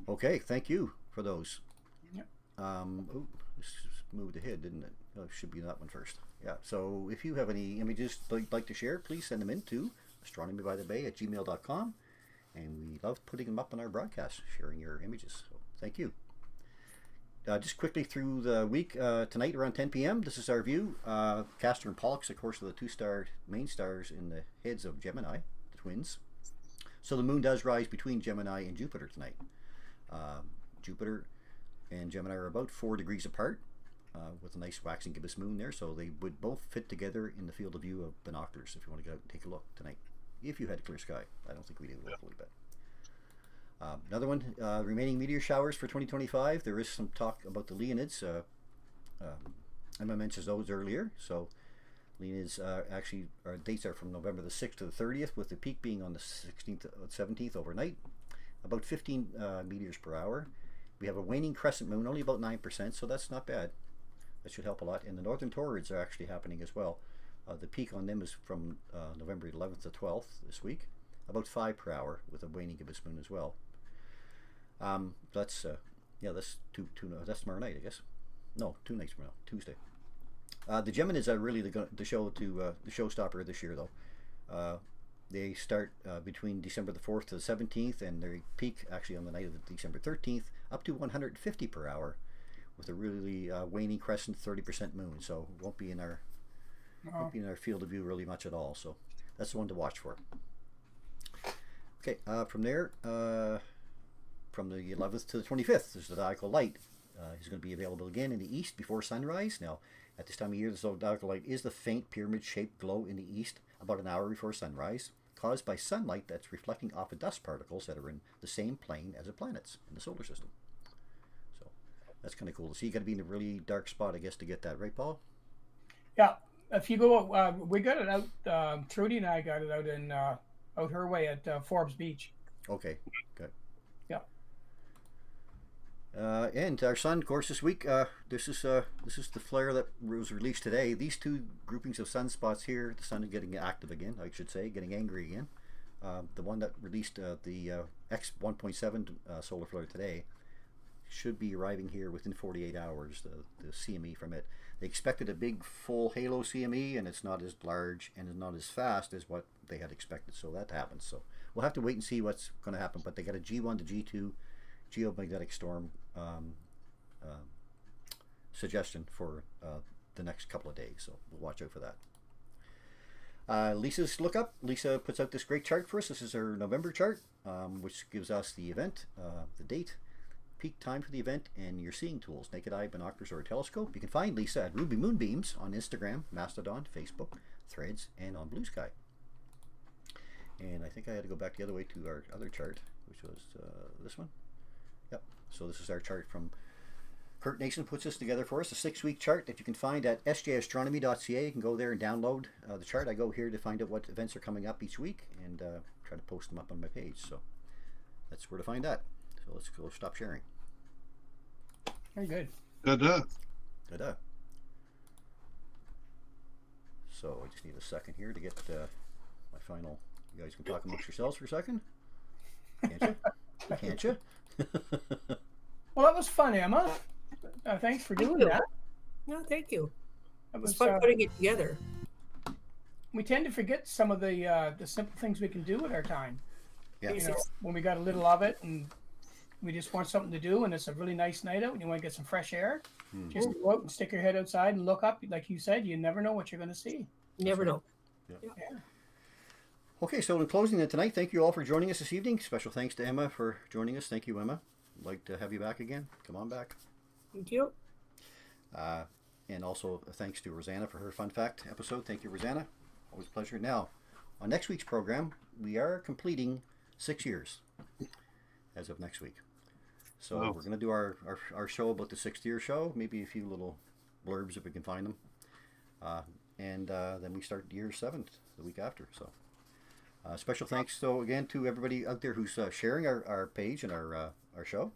Speaker 1: Okay, thank you for those.
Speaker 3: Yep.
Speaker 1: Oh, this moved ahead, didn't it? Oh, it should be that one first. Yeah, so if you have any images you'd like to share, please send them in to astronomybythebay@gmail.com. And we love putting them up on our broadcast, sharing your images. So thank you. Just quickly through the week, tonight around 10 p.m., this is our view. Castor and Pollux, of course, are the two main stars in the heads of Gemini, the twins. So the moon does rise between Gemini and Jupiter tonight. Jupiter and Gemini are about 4 degrees apart, with a nice waxing gibbous moon there, so they would both fit together in the field of view of binoculars if you want to go out and take a look tonight. If you had clear sky. I don't think we do locally, but another one, remaining meteor showers for 2025. There is some talk about the Leonids. Emma mentioned those earlier. So Leonids actually, our dates are from November the 6th to the 30th, with the peak being on the 16th, 17th overnight. About 15 meteors per hour. We have a waning crescent moon, only about 9%, so that's not bad. That should help a lot. And the northern torids are actually happening as well. The peak on them is from November 11th to 12th this week, about 5 per hour with a waning gibbous moon as well. That's that's tomorrow night, I guess. No, 2 nights from now, Tuesday. The Geminis are really the showstopper this year, though. They start between December the 4th to the 17th, and they peak actually on the night of December 13th, up to 150 per hour, with a really waning crescent 30% moon. So it won't be in our field of view really much at all. So that's the one to watch for. Okay, from there, from the 11th to the 25th, there's the diagonal light. He's going to be available again in the east before sunrise. Now, at this time of year, the zodiacal light is the faint pyramid-shaped glow in the east about an hour before sunrise, caused by sunlight that's reflecting off of dust particles that are in the same plane as the planets in the solar system. So that's kind of cool to see. You got to be in a really dark spot, I guess, to get that, right, Paul?
Speaker 3: Yeah. If you go, we got it out. Trudy and I got it out in out her way at Forbes Beach.
Speaker 1: Okay, good.
Speaker 3: Yeah.
Speaker 1: And our sun, of course, this week. This is the flare that was released today. These two groupings of sunspots here. The sun is getting active again, I should say, getting angry again. The one that released the X1.7 solar flare today should be arriving here within 48 hours. The CME from it. They expected a big full halo CME, and it's not as large and is not as fast as what they had expected. So that happens. So we'll have to wait and see what's going to happen. But they got a G1 to G2 geomagnetic storm suggestion for the next couple of days. So we'll watch out for that. Lisa's lookup. Lisa puts out this great chart for us. This is her November chart, which gives us the event, the date, peak time for the event, and your seeing tools, naked eye, binoculars, or a telescope. You can find Lisa at Ruby Moonbeams on Instagram, Mastodon, Facebook, Threads, and on Blue Sky. And I think I had to go back the other way to our other chart, which was this one. Yep. So this is our chart from Kurt Nason puts this together for us, a 6-week chart that you can find at sjastronomy.ca. You can go there and download the chart. I go here to find out what events are coming up each week and try to post them up on my page. So that's where to find that. So let's go stop sharing.
Speaker 3: Very good.
Speaker 2: Ta-da.
Speaker 1: Ta-da. So I just need a second here to get my final. You guys can talk amongst yourselves for a second. Can't you? Can't you?
Speaker 3: Well, that was fun, Emma. Thanks for doing that.
Speaker 4: No, thank you.
Speaker 3: It
Speaker 4: It was
Speaker 3: was
Speaker 4: fun putting it together.
Speaker 3: we tend to forget some of the simple things we can do with our time.
Speaker 1: Yeah.
Speaker 3: You know, when we got a little of it and we just want something to do and it's a really nice night out and you want to get some fresh air, just go out and stick your head outside and look up. Like you said, you never know what you're going to see.
Speaker 4: You never know.
Speaker 3: Yeah.
Speaker 1: Okay, so in closing then tonight, thank you all for joining us this evening. Special thanks to Emma for joining us. Thank you, Emma. I'd like to have you back again. Come on back.
Speaker 4: Thank you.
Speaker 1: And also thanks to Rosanna for her fun fact episode. Thank you, Rosanna. Always a pleasure. Now, on next week's program, we are completing 6 years as of next week. So
Speaker 2: Wow.
Speaker 1: we're going to do our show about the 6th year show, maybe a few little blurbs if we can find them. And then we start year 7 the week after. So special thanks, so again, to everybody out there who's sharing our page and our show.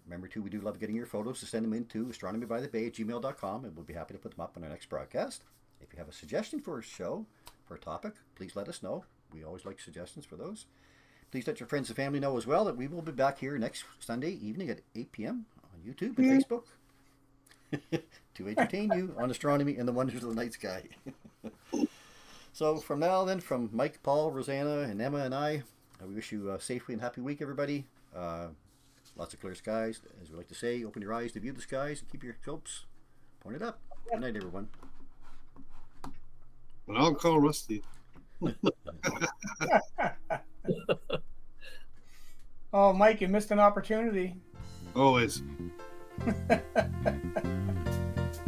Speaker 1: Remember, too, we do love getting your photos, to send them in to astronomybythebay@gmail.com, and we'll be happy to put them up on our next broadcast. If you have a suggestion for a show, for a topic, please let us know. We always like suggestions for those. Please let your friends and family know as well that we will be back here next Sunday evening at 8 p.m. on YouTube and Facebook to entertain you on astronomy and the wonders of the night sky. So from now then, from Mike, Paul, Rosanna, and Emma and I, we wish you a safely and happy week, everybody. Lots of clear skies, as we like to say. Open your eyes to view the skies and keep your scopes pointed up. Good night, everyone.
Speaker 2: But I'll call Rusty.
Speaker 3: Oh, Mike, you missed an opportunity.
Speaker 2: Always.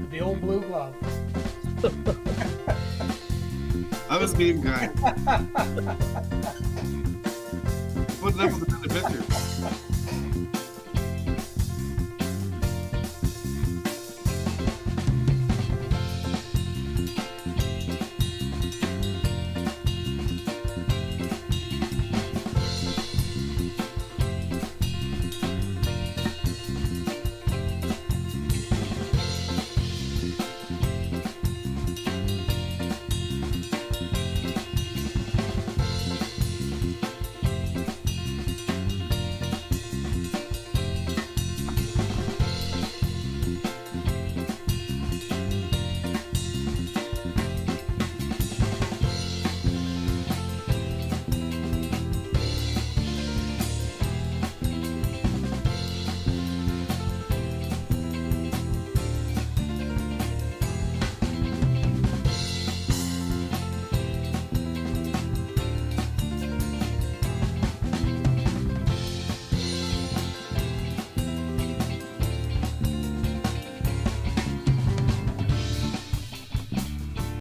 Speaker 3: The old blue glove.
Speaker 2: I was being kind. Putting up with the picture.